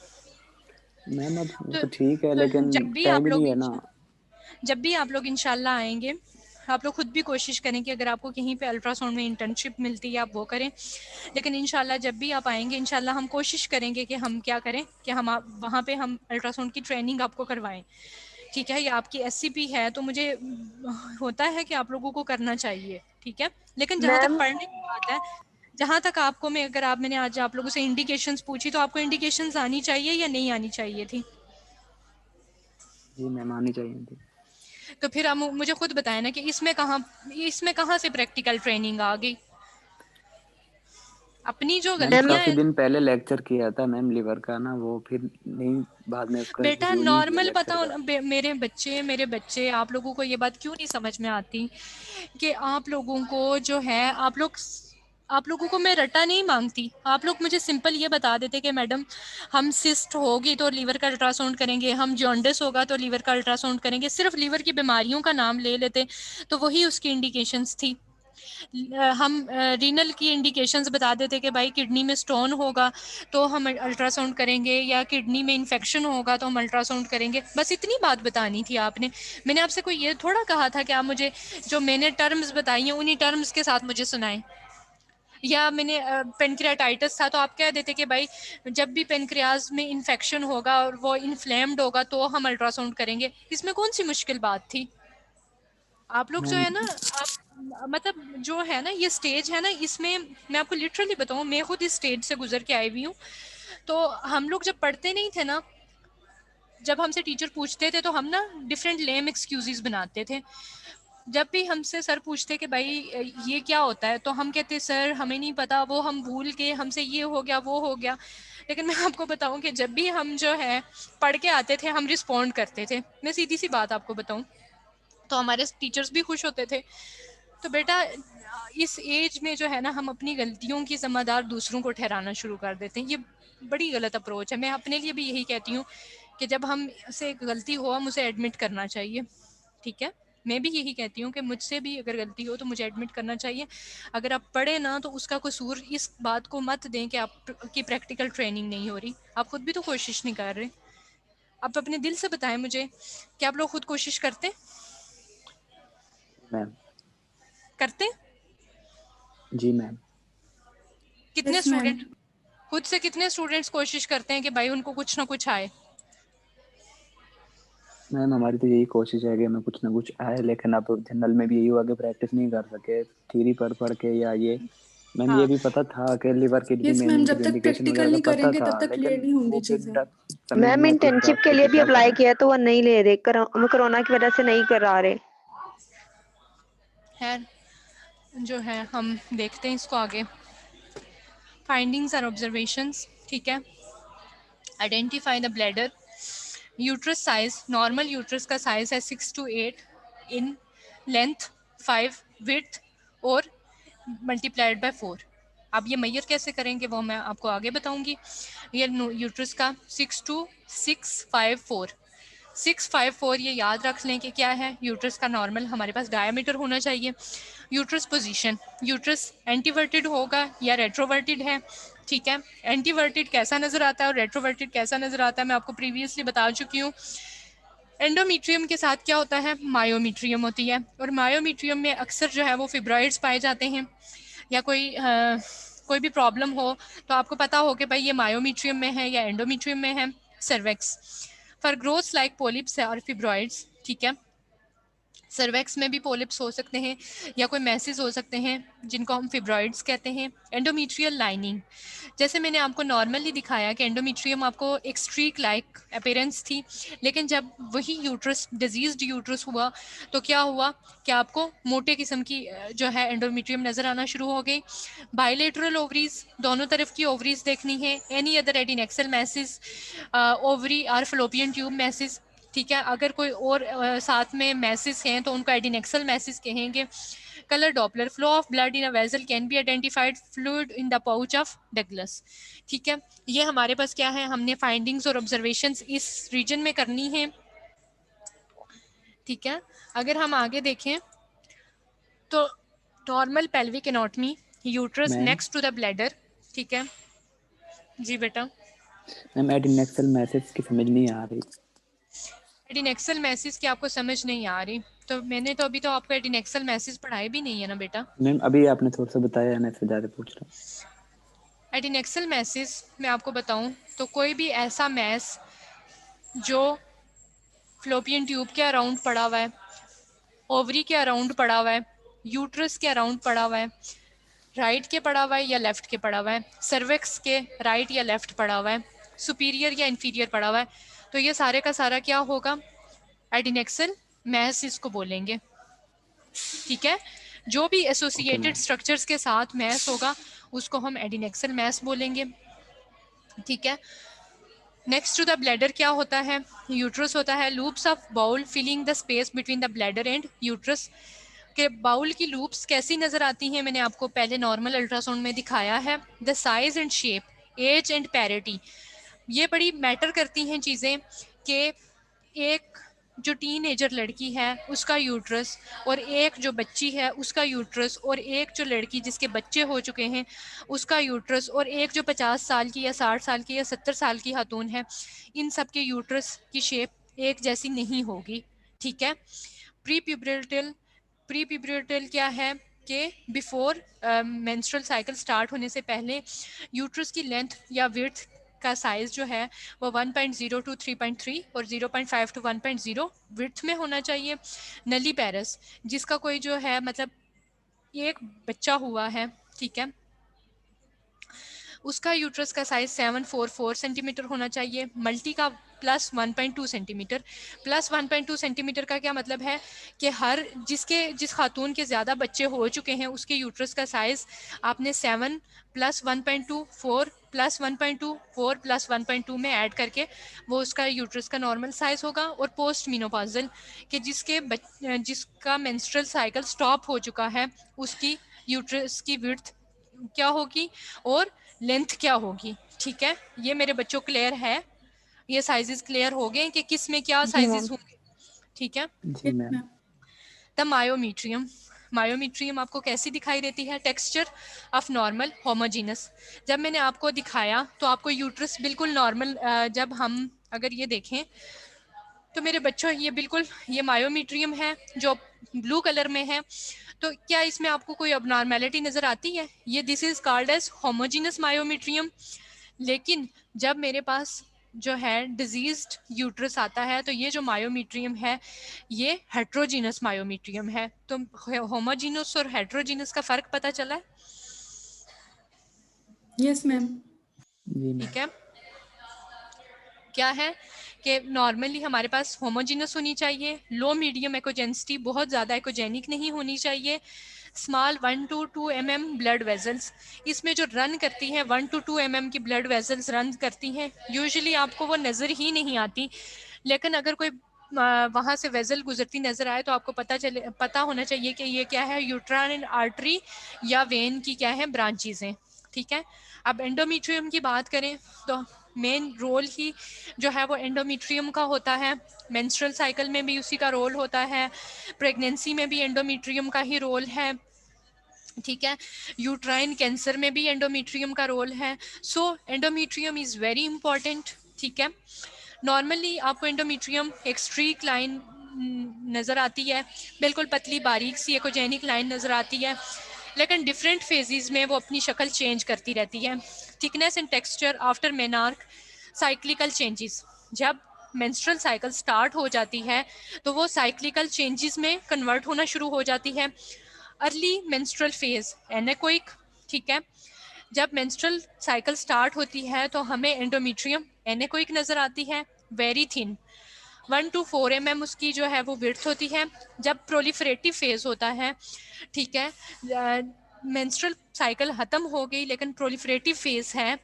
C: मैम। अब तो ठीक है लेकिन टाइम नहीं है ना।
A: जब भी आप लोग इंशाल्लाह आएंगे, आप लोग खुद भी कोशिश करें कि अगर आपको कहीं पे अल्ट्रासाउंड में इंटर्नशिप मिलती है आप वो करें। लेकिन इंशाल्लाह जब भी आप आएंगे इंशाल्लाह हम कोशिश करेंगे कि हम क्या करें कि हम वहाँ पे हम अल्ट्रासाउंड की ट्रेनिंग आपको करवाएं, ठीक है। ये आपकी SCP है तो मुझे होता है कि आप लोगों को करना चाहिए, ठीक है। लेकिन जहाँ तक पढ़ने की बात है, जहाँ तक आपको मैंने आज आप लोगों से इंडिकेशंस पूछी तो आपको इंडिकेशंस आनी चाहिए या नहीं आनी चाहिए थी?
C: जी मैम आनी चाहिए थी।
A: तो फिर आप मुझे खुद बताएं ना कि इसमें कहाँ से प्रैक्टिकल ट्रेनिंग आ गई। अपनी जो गलतियां
C: काफी दिन पहले लेक्चर किया था मैम लिवर का ना, वो फिर नहीं बाद में उसका
A: बेटा नॉर्मल बताओ मेरे बच्चे आप लोगों को ये बात क्यों नहीं समझ में आती कि आप लोगों को जो है आप लोगों को मैं रटा नहीं मांगती। आप लोग मुझे सिंपल ये बता देते कि मैडम हम सिस्ट होगी तो लीवर का अल्ट्रासाउंड करेंगे, हम जॉन्डिस होगा तो लीवर का अल्ट्रासाउंड करेंगे, सिर्फ लीवर की बीमारियों का नाम ले लेते तो वही उसकी इंडिकेशंस थी। हम रीनल की इंडिकेशंस बता देते कि भाई किडनी में स्टोन होगा तो हम अल्ट्रासाउंड करेंगे, या किडनी में इन्फेक्शन होगा तो हम अल्ट्रासाउंड करेंगे। बस इतनी बात बतानी थी आपने। मैंने आपसे कोई ये थोड़ा कहा था कि आप मुझे जो मैंने टर्म्स बताई हैं उन्हीं टर्म्स के साथ मुझे सुनाएं। या मैंने पेनक्रियाटाइटिस था तो आप कह देते कि भाई जब भी पेनक्रियाज में इन्फेक्शन होगा और वो इन्फ्लेम्ड होगा तो हम अल्ट्रासाउंड करेंगे। इसमें कौन सी मुश्किल बात थी? आप लोग जो है ना, आप मतलब जो है ना ये स्टेज है ना, इसमें मैं आपको लिटरली बताऊं, मैं खुद इस स्टेज से गुजर के आई हुई हूँ। तो हम लोग जब पढ़ते नहीं थे ना, जब हमसे टीचर पूछते थे तो हम ना डिफरेंट लेम एक्सक्यूजेस बनाते थे। जब भी हमसे सर पूछते कि भाई ये क्या होता है तो हम कहते सर हमें नहीं पता, वो हम भूल के हमसे ये हो गया वो हो गया। लेकिन मैं आपको बताऊं कि जब भी हम जो है पढ़ के आते थे हम रिस्पॉन्ड करते थे। मैं सीधी सी बात आपको बताऊं तो हमारे टीचर्स भी खुश होते थे। तो बेटा इस एज में जो है ना हम अपनी गलतियों की जिम्मेदार दूसरों को ठहराना शुरू कर देते हैं। ये बड़ी गलत अप्रोच है। मैं अपने लिए भी यही कहती हूँ कि जब हम से गलती हो हम उसे एडमिट करना चाहिए, ठीक है। मैं भी यही कहती हूँ कि मुझसे भी अगर गलती हो तो मुझे एडमिट करना चाहिए। अगर आप पढ़े ना तो उसका कसूर इस बात को मत दें कि आपकी प्रैक्टिकल ट्रेनिंग नहीं हो रही। आप खुद भी तो कोशिश नहीं कर रहे। आप अपने दिल से बताएं मुझे कि आप लोग खुद कोशिश करते
C: मैम।
A: करते
C: जी मैम।
A: कितने
B: यस मैम।
A: स्टूडेंट खुद से कितने स्टूडेंट्स कोशिश करते हैं कि भाई उनको कुछ ना कुछ आए?
C: मैम हमारी तो यही कोशिश है कि हमें कुछ ना कुछ आए, लेकिन अब जनरल में भी यही हुआ कि प्रैक्टिस नहीं कर सके थ्योरी पढ़ के या ये। मैम ये
A: हाँ
C: भी पता था कि लिवर किडनी
B: यस
C: में
B: मैम, जब तक
C: इंडिकेशन
B: प्रैक्टिकल
C: वगैरह
B: नहीं
C: का पता
B: करेंगे
C: था,
B: तब तक क्लियर
C: लेकिन
B: नहीं होंगी
C: वो फिर
B: चीजें।
C: समझ
E: मैम
C: नहीं आती इस
E: इंटर्नशिप
C: बात
E: के
C: की
E: लिए
C: कि
E: भी
C: क्या
E: अप्लाई
C: करें।
E: किया तो वो नहीं ले रहे, कोरोना की वजह से नहीं करा रहे।
A: खैर जो है हम देखते हैं इसको आगे। फाइंडिंग्स और ऑब्जर्वेशंस, ठीक है। Identify the bladder. Uterus size, normal uterus का साइज है 6 to 8 इन लेंथ, 5 विड्थ और मल्टीप्लाइड बाय 4। अब ये मैयर कैसे करेंगे वो मैं आपको आगे बताऊंगी। ये यूट्रस का 62654 654 ये याद रख लें कि क्या है। यूट्रस का नॉर्मल हमारे पास डायमीटर होना चाहिए। यूट्रस पोजीशन, यूट्रस एंटीवर्टेड होगा या रेट्रोवर्टेड है, ठीक है। एंटीवर्टेड कैसा नजर आता है और रेट्रोवर्टेड कैसा नजर आता है मैं आपको प्रीवियसली बता चुकी हूँ। एंडोमीट्रियम के साथ क्या होता है, मायोमीट्रियम होती है, और मायोमीट्रियम में अक्सर जो है वो फिब्रॉइड्स पाए जाते हैं। या कोई भी प्रॉब्लम हो तो आपको पता हो कि भाई ये मायोमीट्रियम में है या एंडोमीट्रियम में है। Cervix for growths like polyps और फिब्रॉइड्स, ठीक है। सर्वेक्स में भी पोलिप्स हो सकते हैं या कोई मैसेज हो सकते हैं जिनको हम फिब्रॉइड्स कहते हैं। एंडोमीट्रियल लाइनिंग, जैसे मैंने आपको नॉर्मली दिखाया कि एंडोमीट्रियम आपको एक स्ट्रीक लाइक अपीयरेंस थी, लेकिन जब वही यूट्रस डिजीज्ड यूट्रस हुआ तो क्या हुआ कि आपको मोटे किस्म की जो है एंडोमीट्रियम नज़र आना शुरू हो गई। बायलेटरल ओवरीज, दोनों तरफ की ओवरीज देखनी है। Any other adnexal masses, ovary or fallopian tube masses, ठीक है। अगर कोई और साथ में मैसेज हैं तो उनको एडिनेक्सल मैसेज कहेंगे। Colour Doppler, flow of blood in a vessel can be identified fluid in the pouch of Douglas, ठीक है। ये हमारे पास क्या है, हमने फाइंडिंग्स और ऑब्जर्वेशंस इस रीजन में करनी है, ठीक है। अगर हम आगे देखें तो normal pelvic anatomy, uterus
C: ma'am
A: next to the bladder, ठीक है। जी बेटा।
C: मैम एडिनेक्सल मैसेज की समझ नहीं आ रही।
A: एडिनेक्सल मैसेज की आपको समझ नहीं आ रही, तो मैंने तो अभी तो आपको एडिनेक्सल मैसेज पढ़ाए भी नहीं है ना बेटा।
C: मैम अभी आपने थोड़ा सा बताया, मैं इससे ज़्यादा पूछ रहा हूँ।
A: एडिनेक्सल मैसेज मैं आपको बताऊं तो कोई भी ऐसा मैस जो फ्लोपियन ट्यूब के अराउंड पड़ा हुआ है, ओवरी के अराउंड पड़ा हुआ है, यूट्रस के अराउंड पड़ा हुआ है, राइट के पड़ा हुआ है या लेफ्ट के पड़ा हुआ है, सर्विक्स के राइट या लेफ्ट पड़ा हुआ है, सुपीरियर या इंफीरियर पड़ा हुआ है, तो ये सारे का सारा क्या होगा, एडिनेक्सल मैस इसको बोलेंगे, ठीक है। जो भी एसोसिएटेड स्ट्रक्चर्स के साथ मैस होगा उसको हम एडिनेक्सल मैस बोलेंगे, ठीक है। नेक्स्ट टू द ब्लैडर क्या होता है, यूट्रस होता है। Loops of bowel filling the space between the bladder and uterus, के बाउल की लूप्स कैसी नजर आती हैं मैंने आपको पहले नॉर्मल अल्ट्रासाउंड में दिखाया है। The size and shape, age and parity, ये बड़ी मैटर करती हैं चीज़ें कि एक जो टीनेजर लड़की है उसका यूट्रस और एक जो बच्ची है उसका यूट्रस और एक जो लड़की जिसके बच्चे हो चुके हैं उसका यूट्रस और एक जो 50 साल की या 60 साल की या 70 साल की खातून है, इन सब के यूट्रस की शेप एक जैसी नहीं होगी, ठीक है। प्री प्यूबरटल क्या है कि बिफोर मेंस्ट्रुअल साइकिल स्टार्ट होने से पहले यूट्रस की लेंथ या विड्थ का साइज जो है वो 1.0 to 3.3 और 0.5 to 1.0 विड्थ में होना चाहिए। नली पैरस, जिसका कोई जो है मतलब एक बच्चा हुआ है, ठीक है, उसका यूट्रस का साइज 744 सेंटीमीटर होना चाहिए। मल्टी का प्लस 1.2 सेंटीमीटर। प्लस 1.2 सेंटीमीटर का क्या मतलब है कि हर जिस खातून के ज़्यादा बच्चे हो चुके हैं उसके यूट्रस का साइज आपने 7 प्लस 1.2 4 प्लस 1.2 4 प्लस 1.2 में ऐड करके वो उसका यूट्रस का नॉर्मल साइज होगा। और पोस्ट मीनोपॉजल कि जिसका मेंस्ट्रुअल साइकिल स्टॉप हो चुका है उसकी यूट्रस की विड्थ क्या होगी और लेंथ क्या होगी, ठीक है। ये मेरे बच्चों क्लियर है, ये साइजेस क्लियर हो गए कि किस में क्या
I: जी
A: साइजेस
I: मैम।
A: होंगे, ठीक है।
C: जी मैम।
A: द मायोमीट्रियम, मायोमीट्रियम आपको कैसी दिखाई देती है? Texture of normal homogeneous. जब मैंने आपको दिखाया तो आपको यूट्रस बिल्कुल नॉर्मल, जब हम अगर ये देखें तो मेरे बच्चों ये बिल्कुल ये मायोमीट्रियम है जो ब्लू कलर में है, तो क्या इसमें आपको कोई अबनॉर्मेलिटी नज़र आती है? ये this is called as homogeneous myometrium. लेकिन जब मेरे पास जो है डिजीज्ड यूट्रस आता है तो ये जो मायोमीट्रियम है ये हेट्रोजीनस मायोमीट्रियम है। तो होमोजीनस और हेट्रोजीनस का फर्क पता चला है?
B: Yes ma'am.
C: जी मैम।
A: ठीक है, क्या है कि नॉर्मली हमारे पास होमोजीनस होनी चाहिए, लो मीडियम एकोजेंसिटी, बहुत ज़्यादा एकोजेनिक नहीं होनी चाहिए, small 1 to 2 mm blood vessels. इसमें जो रन करती हैं 1 to 2 mm की ब्लड वेजल्स रन करती हैं, यूजुअली आपको वो नज़र ही नहीं आती, लेकिन अगर कोई वहाँ से वेजल गुजरती नज़र आए तो आपको पता होना चाहिए कि ये क्या है, यूट्राइन आर्टरी या वेन की क्या है, ब्रांचेज हैं, ठीक है। अब एंडोमीट्रियम की बात करें तो मेन रोल ही जो है वो एंडोमीट्रियम का होता है, मेंस्ट्रुअल साइकिल में भी उसी का रोल होता है, प्रेगनेंसी में भी एंडोमीट्रियम का ही रोल है, ठीक है। यूट्राइन कैंसर में भी एंडोमीट्रियम का रोल है। सो एंडोमीट्रियम इज़ वेरी इंपॉर्टेंट, ठीक है। नॉर्मली आपको एंडोमीट्रियम एक स्ट्रीक लाइन नज़र आती है, बिल्कुल पतली बारीक सी एकोजेनिक लाइन नज़र आती है, लेकिन डिफरेंट फेजेस में वो अपनी शक्ल चेंज करती रहती है। Thickness and texture after menarche cyclical changes, जब मेंस्ट्रुअल साइकिल स्टार्ट हो जाती है तो वो साइक्लिकल चेंजेस में कन्वर्ट होना शुरू हो जाती है। अर्ली मेंस्ट्रुअल फेज एनेकोइक, ठीक है। जब मेंस्ट्रुअल साइकिल स्टार्ट होती है तो हमें एंडोमीट्रियम एनेकोइक नज़र आती है, वेरी थिन, 1 to 4 mm उसकी जो है वो विड्थ होती है। जब प्रोलिफरेटिव फेज होता है, ठीक है, मेंस्ट्रुअल साइकिल ख़त्म हो गई लेकिन प्रोलिफरेटिव फेज है,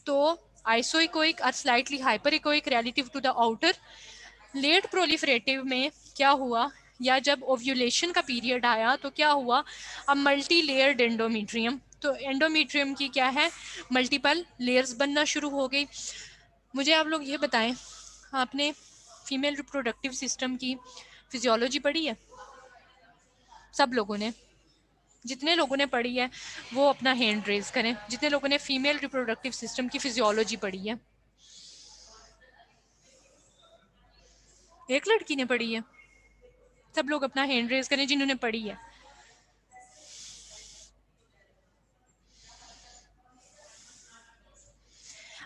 A: तो आइसोइकोइक और slightly hyperechoic relative to the outer. Late proliferative में क्या हुआ, या जब ओव्यूलेशन का पीरियड आया तो क्या हुआ, अब मल्टी लेयर्ड एंडोमीट्रियम, तो एंडोमीट्रियम की क्या है, मल्टीपल लेयर्स बनना शुरू हो गई। मुझे आप लोग ये बताएं, आपने फीमेल रिप्रोडक्टिव सिस्टम की फिजियोलॉजी पढ़ी है? सब लोगों ने? जितने लोगों ने पढ़ी है वो अपना हैंड रेज करें, जितने लोगों ने फीमेल रिप्रोडक्टिव सिस्टम की फिजियोलॉजी पढ़ी है। एक लड़की ने पढ़ी है? सब लोग अपना हैंड रेज करें जिन्होंने पढ़ी है।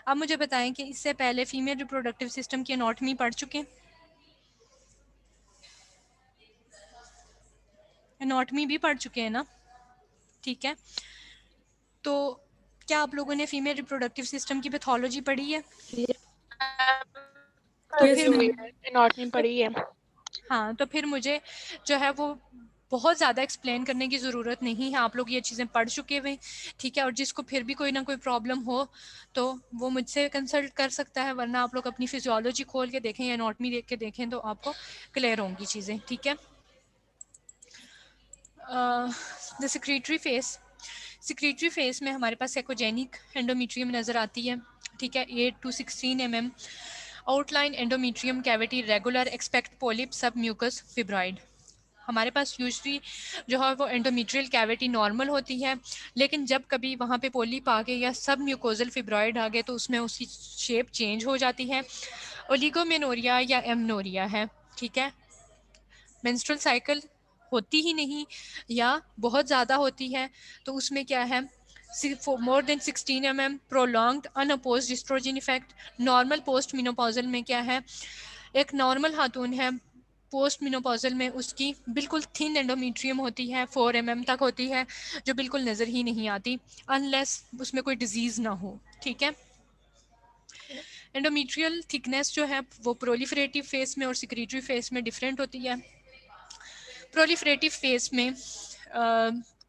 A: अब मुझे बताएं कि इससे पहले फीमेल रिप्रोडक्टिव सिस्टम की एनाटॉमी पढ़ चुके हैं? एनाटॉमी भी पढ़ चुके हैं ना, ठीक है। तो क्या आप लोगों ने फीमेल रिप्रोडक्टिव सिस्टम की पैथोलॉजी पढ़ी है? तो फिर
F: एनाटॉमी पढ़ी है।
A: हाँ, तो फिर मुझे जो है वो बहुत ज़्यादा एक्सप्लेन करने की ज़रूरत नहीं है, आप लोग ये चीज़ें पढ़ चुके हुए, ठीक है। और जिसको फिर भी कोई ना कोई प्रॉब्लम हो तो वो मुझसे कंसल्ट कर सकता है, वरना आप लोग अपनी फिजियोलॉजी खोल के देखें या एनाटॉमी देख के देखें तो आपको क्लियर होंगी चीज़ें, ठीक है। The secretory face, secretory phase में हमारे पास एकोजेनिक एंडोमीट्रियम नज़र आती है, ठीक है, 8 to 16 mm। Outline endometrium cavity regular, expect polyp सब म्यूकस फिब्रॉइड। हमारे पास यूजली जो है वो एंडोमीट्रियल कैविटी नॉर्मल होती है, लेकिन जब कभी वहाँ पे पोलिप आ गए या सब म्यूकोजल फिब्रॉइड आ गए तो उसमें उसकी शेप चेंज हो जाती है, ओलिगोमेनोरिया या एमनोरिया है, ठीक है। मेंस्ट्रुअल साइकिल होती ही नहीं या बहुत ज़्यादा होती है तो उसमें क्या है, more than 16 mm, prolonged unopposed estrogen effect. Normal postmenopausal में क्या है, एक नॉर्मल खातून है पोस्ट मिनोपॉजल में उसकी बिल्कुल थिन एंडोमीट्रियम होती है, 4 mm तक होती है, जो बिल्कुल नज़र ही नहीं आती अनलेस उसमें कोई डिजीज़ ना हो, ठीक है। एंडोमीट्रियल थिकनेस जो है वो प्रोलिफरेटिव फेस में और सिक्रीटरी फेस में डिफरेंट होती है। प्रोलिफरेटिव फेस में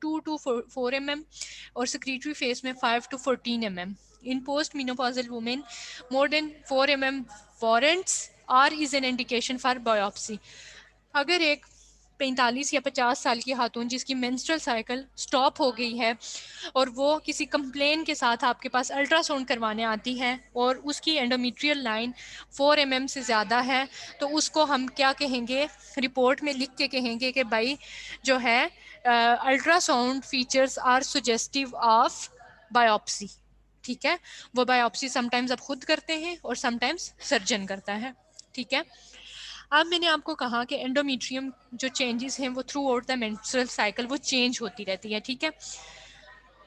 A: 2 to 4 mm और सिक्रीटरी फेस में 5 to 14 mm। In postmenopausal women more than 4 mm warrants or is an indication for biopsy. अगर एक 45 या 50 साल की खातून जिसकी मेंस्ट्रुअल साइकिल स्टॉप हो गई है और वो किसी कंप्लेन के साथ आपके पास अल्ट्रासाउंड करवाने आती है और उसकी एंडोमेट्रियल लाइन 4 mm से ज़्यादा है, तो उसको हम क्या कहेंगे, रिपोर्ट में लिख के कहेंगे कि भाई जो है ultrasound features are suggestive of biopsy. ठीक है, वो बायोप्सी समटाइम्स आप खुद करते हैं और समटाइम्स सर्जन करता है। ठीक है, अब मैंने आपको कहा कि एंडोमेट्रियम जो चेंजेस हैं वो through out the menstrual cycle वो चेंज होती रहती है। ठीक है,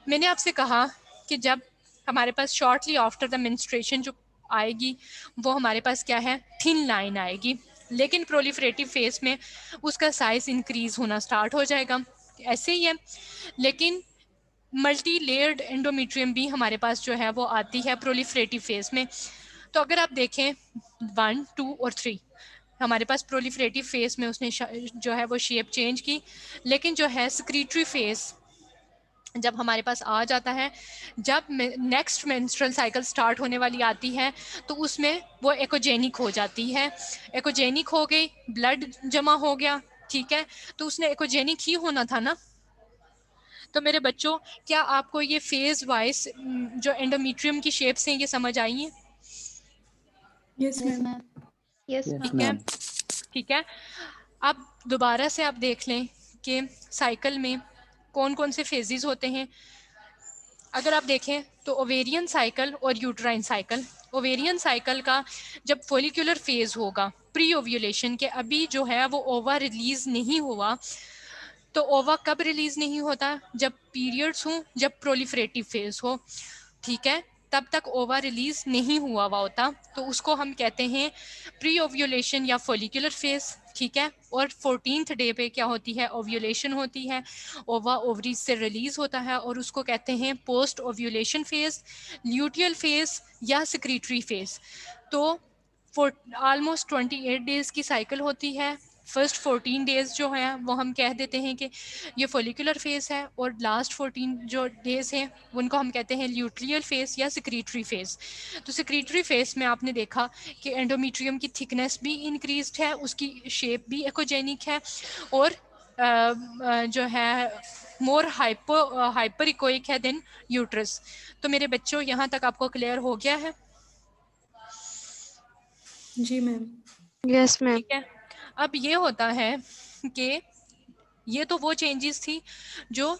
A: मैंने आपसे कहा कि जब हमारे पास शॉर्टली आफ्टर द मेंस्ट्रुएशन जो आएगी वो हमारे पास क्या है, थिन लाइन आएगी, लेकिन प्रोलिफरेटिव फेज में उसका साइज इंक्रीज होना स्टार्ट हो जाएगा। ऐसे ही है, लेकिन मल्टी लेयर्ड एंडोमेट्रियम भी हमारे पास जो है वो आती है प्रोलिफरेटिव फेज में। तो अगर आप देखें 1, 2 और 3 हमारे पास प्रोलिफरेटिव फेज में उसने जो है वो शेप चेंज की, लेकिन जो है सिक्रीटरी फेज जब हमारे पास आ जाता है, जब नेक्स्ट मेंस्ट्रुअल साइकिल स्टार्ट होने वाली आती है तो उसमें वो एकोजेनिक हो जाती है। एकोजेनिक हो गई, ब्लड जमा हो गया। ठीक है, तो उसने एकोजेनिक ही होना था ना। तो मेरे बच्चों, क्या आपको ये फेज वाइज जो एंडोमेट्रियम की शेप्स हैं ये समझ आई हैं?
B: Yes ma'am.
G: यस
C: यस
A: ठीक है,
C: मैम।
A: ठीक है। अब दोबारा से आप देख लें कि साइकिल में कौन कौन से फेजेस होते हैं। अगर आप देखें तो ओवेरियन साइकिल और यूट्राइन साइकिल। ओवेरियन साइकिल का जब फोलिकुलर फेज होगा प्री ओव्यूलेशन के, अभी जो है वो ओवा रिलीज नहीं हुआ, तो ओवा कब रिलीज नहीं होता, जब पीरियड्स हों, जब प्रोलिफरेटिव फेज हो। ठीक है, तब तक ओवा रिलीज नहीं हुआ होता, तो उसको हम कहते हैं प्री ओव्यूलेशन या फोलिकुलर फेज। ठीक है, और 14th डे पे क्या होती है, ओव्यूलेशन होती है, ओवा ओवरीज से रिलीज होता है और उसको कहते हैं post ovulation phase, luteal phase या सिक्रीटरी फेज। तो ऑलमोस्ट 28 डेज की साइकिल होती है। फर्स्ट 14 डेज जो है वो हम कह देते हैं कि ये फोलिकुलर फेज है, और लास्ट 14 जो डेज हैं उनको हम कहते हैं ल्यूटियल फेज या सिक्रीटरी फेज। तो सिक्रीटरी फेज में आपने देखा कि एंडोमेट्रियम की थिकनेस भी इंक्रीज्ड है, उसकी शेप भी एकोजेनिक है, और जो है मोर हाइपर इकोइक है देन यूट्रस। तो मेरे बच्चों, यहाँ तक आपको क्लियर हो गया है?
B: जी मैम।
G: Yes ma'am.
A: ठीक है, अब ये होता है कि ये तो वो चेंजेस थी जो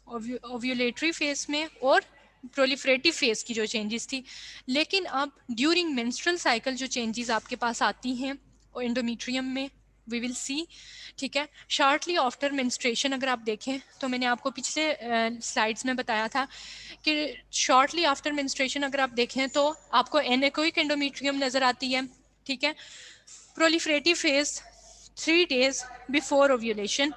A: ओव्यूलेटरी फेज में और प्रोलिफरेटिव फेज की जो चेंजेस थी, लेकिन अब ड्यूरिंग मेंस्ट्रुअल साइकिल जो चेंजेस आपके पास आती हैं और एंडोमेट्रियम में वी विल सी। ठीक है, शॉर्टली आफ्टर मेंस्ट्रुएशन अगर आप देखें तो मैंने आपको पिछले स्लाइड्स में बताया था कि शॉर्टली आफ्टर मेंस्ट्रुएशन अगर आप देखें तो आपको एनेकोइक एंडोमेट्रियम नज़र आती है। ठीक है, proliferative phase 3 days before ovulation.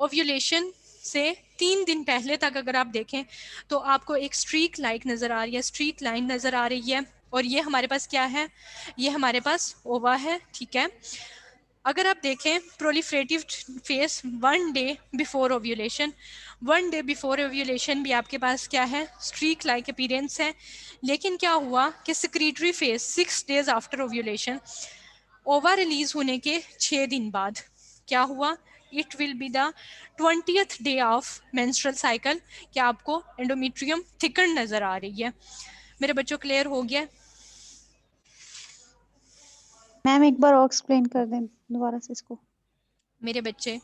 A: Ovulation से 3 दिन पहले तक अगर आप देखें तो आपको एक स्ट्रीक लाइक नज़र आ रही है, स्ट्रीक लाइन नज़र आ रही है, और ये हमारे पास क्या है, ये हमारे पास ओवा है। ठीक है, अगर आप देखें proliferative phase 1 day before ovulation, 1 day before ovulation भी आपके पास क्या है, स्ट्रीक लाइक अपीयरेंस है। लेकिन क्या हुआ कि secretory phase 6 days after ovulation, ओवा रिलीज होने के 6 दिन बाद क्या हुआ, it will be the 20th day of menstrual cycle, क्या आपको एंडोमेट्रियम थिकन नजर आ रही है? मेरे बच्चों, क्लियर हो गया?
K: मैम एक बार और एक्सप्लेन कर दें दोबारा से इसको।
A: मेरे बच्चे,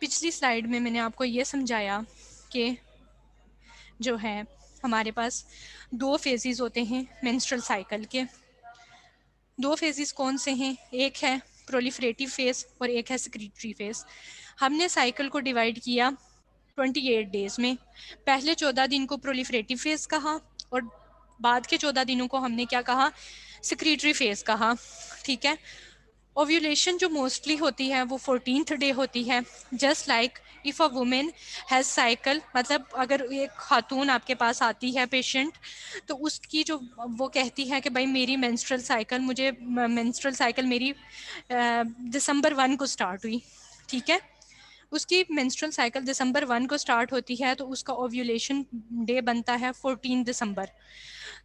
A: पिछली स्लाइड में मैंने आपको ये समझाया कि जो है हमारे पास 2 फेजेस होते हैं मेंस्ट्रुअल साइकिल के। 2 फेजेस कौन से हैं, एक है प्रोलिफरेटिव फेज और एक है सिक्रीटरी फेज। हमने साइकिल को डिवाइड किया 28 डेज में। पहले 14 दिन को प्रोलिफरेटिव फेज कहा और बाद के 14 दिनों को हमने क्या कहा, सिक्रीटरी फेज कहा। ठीक है, ओव्यूलेशन जो मोस्टली होती है वो 14th डे होती है। Just like if a women has cycle, मतलब अगर एक खातून आपके पास आती है पेशेंट, तो उसकी जो वो कहती है कि भाई मेरी मेंस्ट्रुअल साइकिल, मुझे मेंस्ट्रुअल साइकिल मेरी दिसंबर 1 को स्टार्ट हुई। ठीक है, उसकी मेंस्ट्रुअल साइकिल दिसंबर 1 को स्टार्ट होती है, तो उसका ओव्यूलेशन डे बनता है 14 दिसंबर।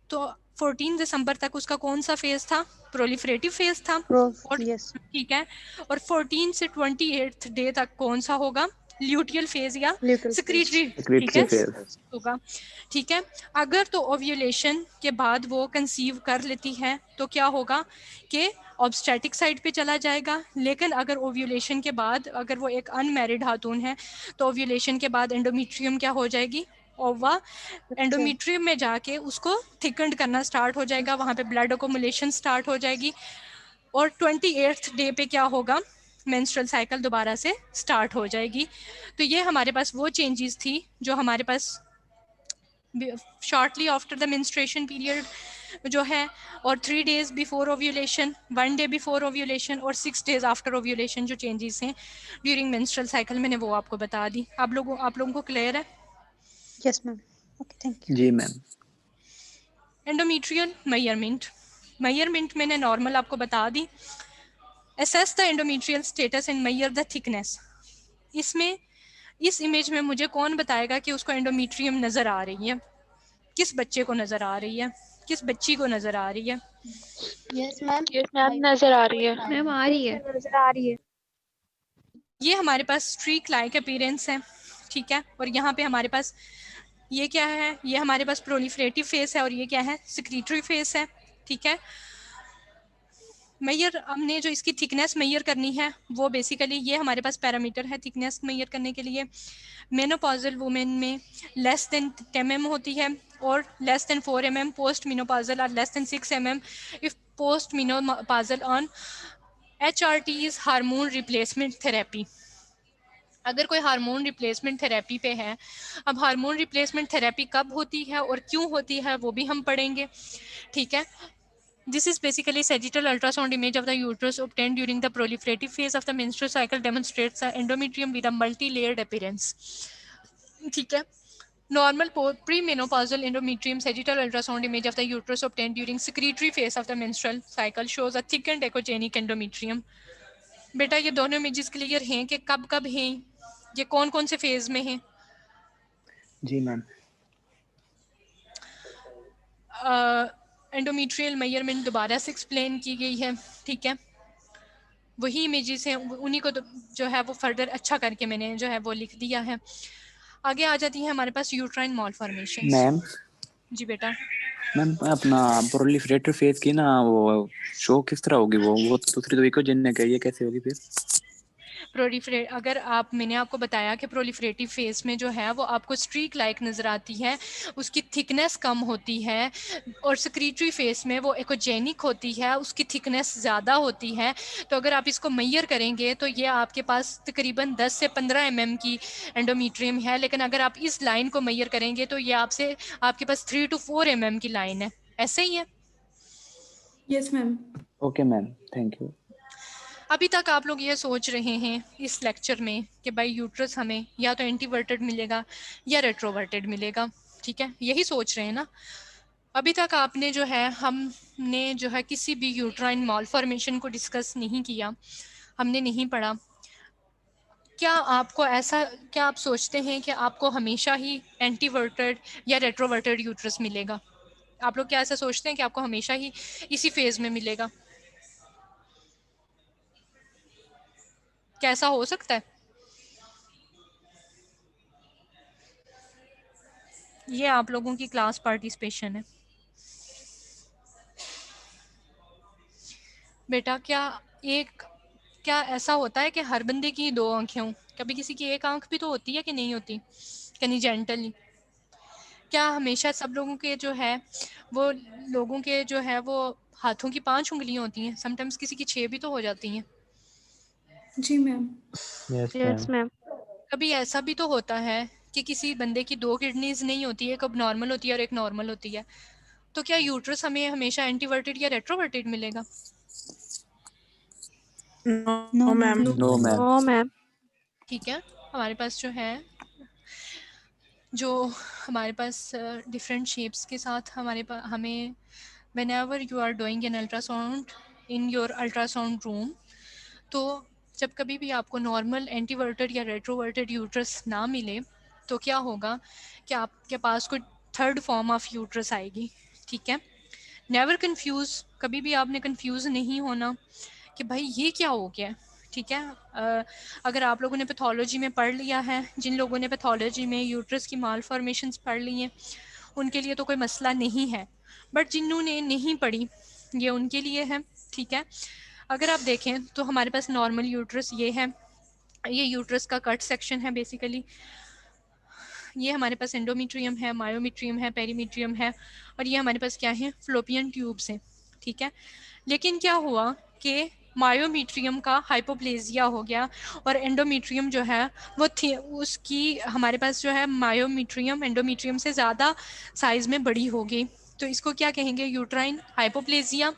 A: तो 14 दिसंबर तक उसका कौन सा फेज था? प्रोलिफरेटिव फेज था। और
K: यस
A: ठीक है, और 14 से 28 डे तक कौन सा होगा? ल्यूटियल फेज या सिक्रीटरी, ठीक है, होगा। ठीक है, अगर तो ओव्यूलेशन के बाद वो कंसीव कर लेती है तो क्या होगा कि ऑब्स्टेटिक साइड पे चला जाएगा। लेकिन अगर ओव्यूलेशन के बाद, अगर वो एक अनमैरिड खातून है, तो ओव्यूलेशन के बाद एंडोमेट्रियम क्या हो जाएगी? ओवा एंडोमेट्रियम में जाके उसको थिकंड करना स्टार्ट हो जाएगा, वहाँ पे ब्लड अकोमुलेशन स्टार्ट हो जाएगी। और 28th डे पे क्या होगा? मेंस्ट्रुअल साइकिल दोबारा से स्टार्ट हो जाएगी। तो ये हमारे पास वो चेंजेस थी जो हमारे पास shortly after the menstruation period जो है, और 3 days before ovulation, 1 day before ovulation, और 6 days आफ्टर ओव्यूलेशन जो चेंजेस हैं ड्यूरिंग मेंस्ट्रुअल साइकिल, मैंने वो आपको बता दी। आप लोगों को क्लियर है?
K: Yes ma'am, okay thank you.
C: जी मैम।
A: एंडोमेट्रियल मेजरमेंट मैंने नॉर्मल आपको बता दी। Assess the endometrial status and measure the thickness. इसमें इस इमेज में मुझे कौन बताएगा कि उसको एंडोमेट्रियम नज़र आ रही है? किस बच्चे को नज़र आ रही है? किस बच्ची को नज़र आ रही है?
D: यस मैम,
G: नजर आ रही है मैम, आ रही है, नजर आ रही है।
A: ये हमारे पास स्ट्रीक लाइक अपीयरेंस है, ठीक है। और यहाँ पे हमारे पास ये क्या है? ये हमारे पास प्रोलिफरेटिव फेस है, और ये क्या है? सिक्रीटरी फेस है, ठीक है। मेजर हमने जो इसकी थिकनेस मेजर करनी है वो बेसिकली ये हमारे पास पैरामीटर है थिकनेस मेजर करने के लिए। मेनोपॉजल वुमेन में लेस देन 10 mm होती है, और less than 4 mm post menopausal, और less than 6 mm if post menopausal on HRT is hormone replacement therapy. अगर कोई हार्मोन रिप्लेसमेंट थेरेपी पे है, अब हार्मोन रिप्लेसमेंट थेरेपी कब होती है और क्यों होती है वो भी हम पढ़ेंगे, ठीक है। This is basically sagittal ultrasound image of the uterus obtained during the proliferative phase of the menstrual cycle demonstrates the endometrium with a multi-layered appearance. ठीक है। Normal premenopausal endometrium sagittal ultrasound image of the uterus obtained during secretory phase of the menstrual cycle shows a thickened echogenic endometrium. बेटा ये दोनों images clear हैं कि कब कब हैं, ये कौन कौन से फेज में हैं?
C: जी मैम।
A: एंडोमेट्रियल मेजरमेंट दोबारा से एक्सप्लेन की गई है, ठीक है। वही इमेजेस हैं, उन्हीं को जो है वो फर्दर अच्छा करके मैंने जो है वो लिख दिया है। आगे आ जाती है हमारे पास यूट्राइन मॉलफॉर्मेशंस।
C: मैम
A: जी बेटा।
C: मैम अपना प्रोलिफरेटिव फेज की ना वो शो किस तरह होगी? वो दूसरी तो इकोजेनिक है, ये कैसे होगी फिर?
A: अगर मैंने आपको बताया कि प्रोलिफरेटिव फेज में जो है वो आपको स्ट्रीक लाइक नज़र आती है, उसकी थिकनेस कम होती है, और सेक्रेटरी फेज में वो एकोजेनिक होती है, उसकी थिकनेस ज़्यादा होती है। तो अगर आप इसको मेजर करेंगे तो ये आपके पास तकरीबन 10 से 15 mm की एंडोमेट्रियम है, लेकिन अगर आप इस लाइन को मेजर करेंगे तो ये आपके पास 3 to 4 mm की लाइन है। ऐसे ही है?
B: Yes ma'am.
C: Okay ma'am, thank you.
A: अभी तक आप लोग ये सोच रहे हैं इस लेक्चर में कि भाई यूट्रस हमें या तो एंटीवर्टेड मिलेगा या रेट्रोवर्टेड मिलेगा, ठीक है, यही सोच रहे हैं ना। अभी तक आपने जो है हमने जो है किसी भी यूट्राइन मॉलफॉर्मेशन को डिस्कस नहीं किया, हमने नहीं पढ़ा। क्या आप सोचते हैं कि आपको हमेशा ही एंटीवर्टेड या रेट्रोवर्टेड यूट्रस मिलेगा? आप लोग क्या ऐसा सोचते हैं कि आपको हमेशा ही इसी फेज में मिलेगा? कैसा हो सकता है? ये आप लोगों की क्लास पार्टिसिपेशन है बेटा। क्या ऐसा होता है कि हर बंदे की 2 आंखें हों? कभी किसी की एक आंख भी तो होती है कि नहीं होती, कनिजेंटली? क्या हमेशा सब लोगों के जो है वो हाथों की 5 उंगलियां होती हैं? समटाइम्स किसी की 6 भी तो हो जाती हैं।
B: जी मैम।
G: Yes ma'am.
A: कभी ऐसा भी तो होता है कि किसी बंदे की 2 किडनीज नहीं होती है, एक अब नॉर्मल होती है और एक नॉर्मल होती है। तो क्या यूट्रस हमें हमेशा एंटीवर्टेड या रेट्रोवर्टेड मिलेगा?
F: No ma'am.
C: No ma'am.
A: ठीक है, हमारे पास डिफरेंट शेप्स के साथ हमें whenever you are doing an ultrasound in your ultrasound room, तो जब कभी भी आपको नॉर्मल एंटीवर्टेड या रेट्रोवर्टेड यूट्रस ना मिले तो क्या होगा कि आपके पास कोई थर्ड फॉर्म ऑफ यूट्रस आएगी, ठीक है। नेवर कंफ्यूज, कभी भी आपने कंफ्यूज नहीं होना कि भाई ये क्या हो गया, ठीक है। अगर आप लोगों ने पैथोलॉजी में पढ़ लिया है, जिन लोगों ने पैथोलॉजी में यूट्रस की मालफॉर्मेशंस पढ़ ली हैं उनके लिए तो कोई मसला नहीं है, बट जिन्होंने नहीं पढ़ी ये उनके लिए है, ठीक है। अगर आप देखें तो हमारे पास नॉर्मल यूट्रस ये है, ये यूट्रस का कट सेक्शन है बेसिकली। ये हमारे पास एंडोमेट्रियम है, मायोमेट्रियम है, पेरीमेट्रियम है, और ये हमारे पास क्या है, फ्लोपियन ट्यूब्स हैं, ठीक है। लेकिन क्या हुआ कि मायोमेट्रियम का हाइपोप्लेजिया हो गया और एंडोमेट्रियम जो है वो थी, उसकी हमारे पास जो है मायोमेट्रियम एंडोमेट्रियम से ज़्यादा साइज़ में बड़ी हो गई, तो इसको क्या कहेंगे, यूट्राइन हाइपोप्लेजिया,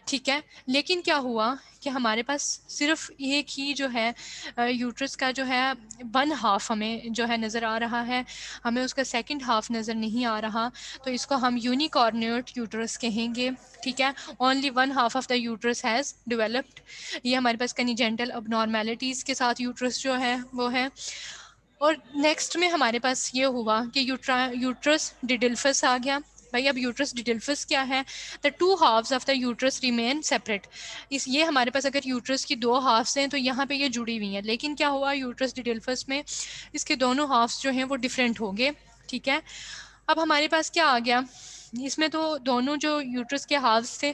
A: ठीक है। लेकिन क्या हुआ कि हमारे पास सिर्फ एक ही जो है यूट्रस का जो है वन हाफ हमें जो है नज़र आ रहा है, हमें उसका सेकंड हाफ नज़र नहीं आ रहा, तो इसको हम यूनिकॉर्नियोट यूट्रस कहेंगे, ठीक है। Only one half of the uterus has developed, ये हमारे पास कनिजेंटल अबनॉर्मेलिटीज़ के साथ यूट्रस जो है वो है। और नेक्स्ट में हमारे पास ये हुआ कि यूट्रस डिडिल्फस आ गया। भाई अब यूट्रस डिडिल्फस क्या है, the two halves of the uterus remain separate, इस ये हमारे पास अगर यूट्रस की दो हाफ्स हैं तो यहाँ पे ये जुड़ी हुई हैं, लेकिन क्या हुआ यूट्रस डिडिल्फस में इसके दोनों हाफ्स जो हैं वो डिफरेंट हो गए, ठीक है। अब हमारे पास क्या आ गया, इसमें तो दोनों जो यूट्रस के हाफ्स थे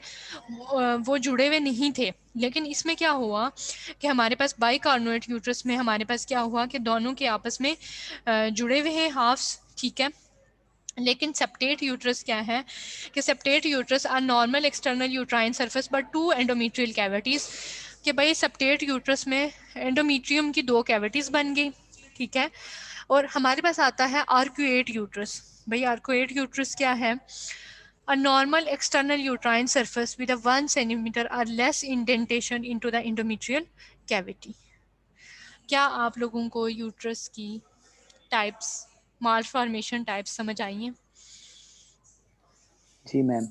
A: वो जुड़े हुए नहीं थे, लेकिन इसमें क्या हुआ कि हमारे पास बाइकार्नोइट यूट्रस में हमारे पास क्या हुआ कि दोनों के आपस में जुड़े हुए हैं हाफ्स, ठीक है। लेकिन सेप्टेट यूट्रस क्या है कि septate uterus are normal external uterine surface but two endometrial cavities, कि भाई सेप्टेट यूट्रस में एंडोमेट्रियम की दो कैविटीज़ बन गई, ठीक है। और हमारे पास आता है आर्क्यूएट यूट्रस। भाई आर्क्यूएट यूट्रस क्या है, a normal external uterine surface with a 1 centimeter or less indentation into the endometrial cavity। क्या आप लोगों को यूट्रस की टाइप्स, मालफॉर्मेशन टाइप्स समझ आई हैं?
C: जी मैम।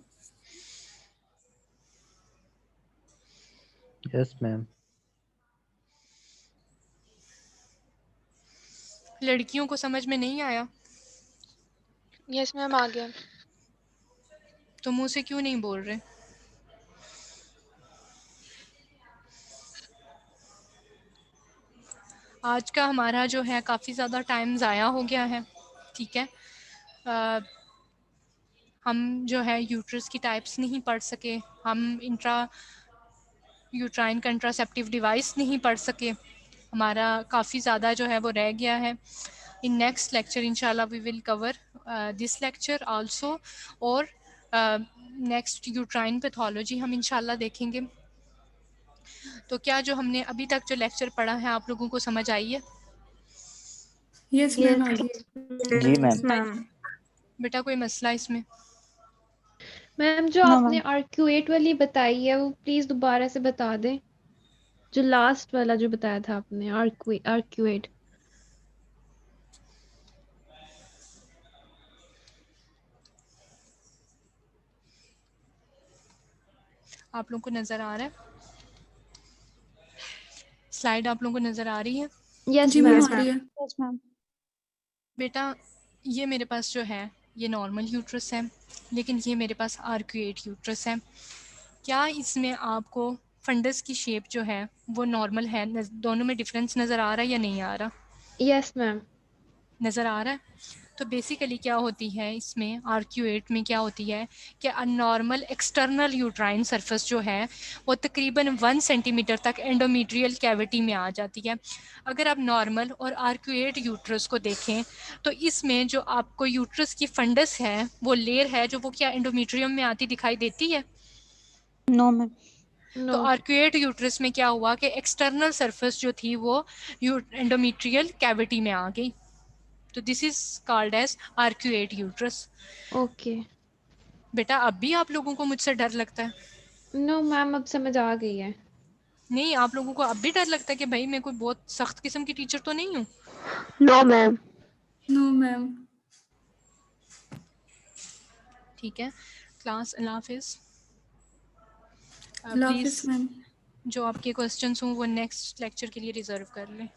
L: Yes ma'am.
A: लड़कियों को समझ में नहीं आया?
M: यस मैम आ गया।
A: तो मुंह से क्यों नहीं बोल रहे? आज का हमारा जो है काफ़ी ज़्यादा टाइम ज़ाया हो गया है, ठीक है। हम जो है यूट्रस की टाइप्स नहीं पढ़ सके, हम इंट्रा यूट्राइन कंट्रासेप्टिव डिवाइस नहीं पढ़ सके, हमारा काफ़ी ज़्यादा जो है वो रह गया है। इन नेक्स्ट लेक्चर इंशाल्लाह we will cover this lecture also, और नेक्स्ट यूट्राइन पैथोलॉजी हम इंशाल्लाह देखेंगे। तो क्या जो हमने अभी तक जो लेक्चर पढ़ा है आप लोगों को समझ आई है?
B: यस मैम आ गई।
C: जी मैम।
A: बेटा कोई मसला इसमें?
G: मैम जो
K: नो
G: आपने
K: मैम।
G: आर्क्यूएट वाली बताई है वो प्लीज दोबारा से बता दें, जो लास्ट वाला जो बताया था आपने, आर्क्यूएट।
A: आप लोगों को नज़र आ रहा है? स्लाइड आप लोगों को नज़र आ रही है?
G: यस
B: जी
G: मैम।
B: मैम आ रही है।
K: Yes ma'am.
A: बेटा ये मेरे पास जो है ये नॉर्मल यूट्रस है, लेकिन ये मेरे पास आर्क्यूएट यूट्रस है। क्या इसमें आपको फंडस की शेप जो है वो नॉर्मल है? दोनों में डिफरेंस नज़र आ रहा है या नहीं आ रहा?
G: Yes ma'am.
A: नज़र आ रहा है। तो बेसिकली क्या होती है इसमें, आर्क्यूएट में क्या होती है कि नॉर्मल एक्सटर्नल यूट्राइन सरफेस जो है वो तकरीबन 1 सेंटीमीटर तक एंडोमेट्रियल कैविटी में आ जाती है। अगर आप नॉर्मल और आर्क्यूएट यूट्रस को देखें तो इसमें जो आपको यूट्रस की फंडस है वो लेयर है जो वो क्या एंडोमेट्रियम में आती दिखाई देती है?
K: No ma'am.
A: तो आर्क्यूएट यूट्रस में क्या हुआ कि एक्सटर्नल सरफेस जो थी वो एंडोमेट्रियल कैविटी में आ गई, तो this is called as arcuate uterus.
G: Okay.
A: बेटा अब भी आप लोगों को मुझसे डर लगता है?
G: नो मैम अब समझ आ गई है।
A: नहीं, आप लोगों को अब भी डर लगता है कि भाई मैं कोई बहुत सख्त किस्म की टीचर तो नहीं हूँ?
E: No ma'am.
B: No ma'am.
A: ठीक है, क्लास अल्लाह हाफिज।
B: अल्लाह हाफिज
A: प्लीज़
B: मैम।
A: जो आपके क्वेश्चंस हों वो नेक्स्ट लेक्चर के लिए रिजर्व कर लें।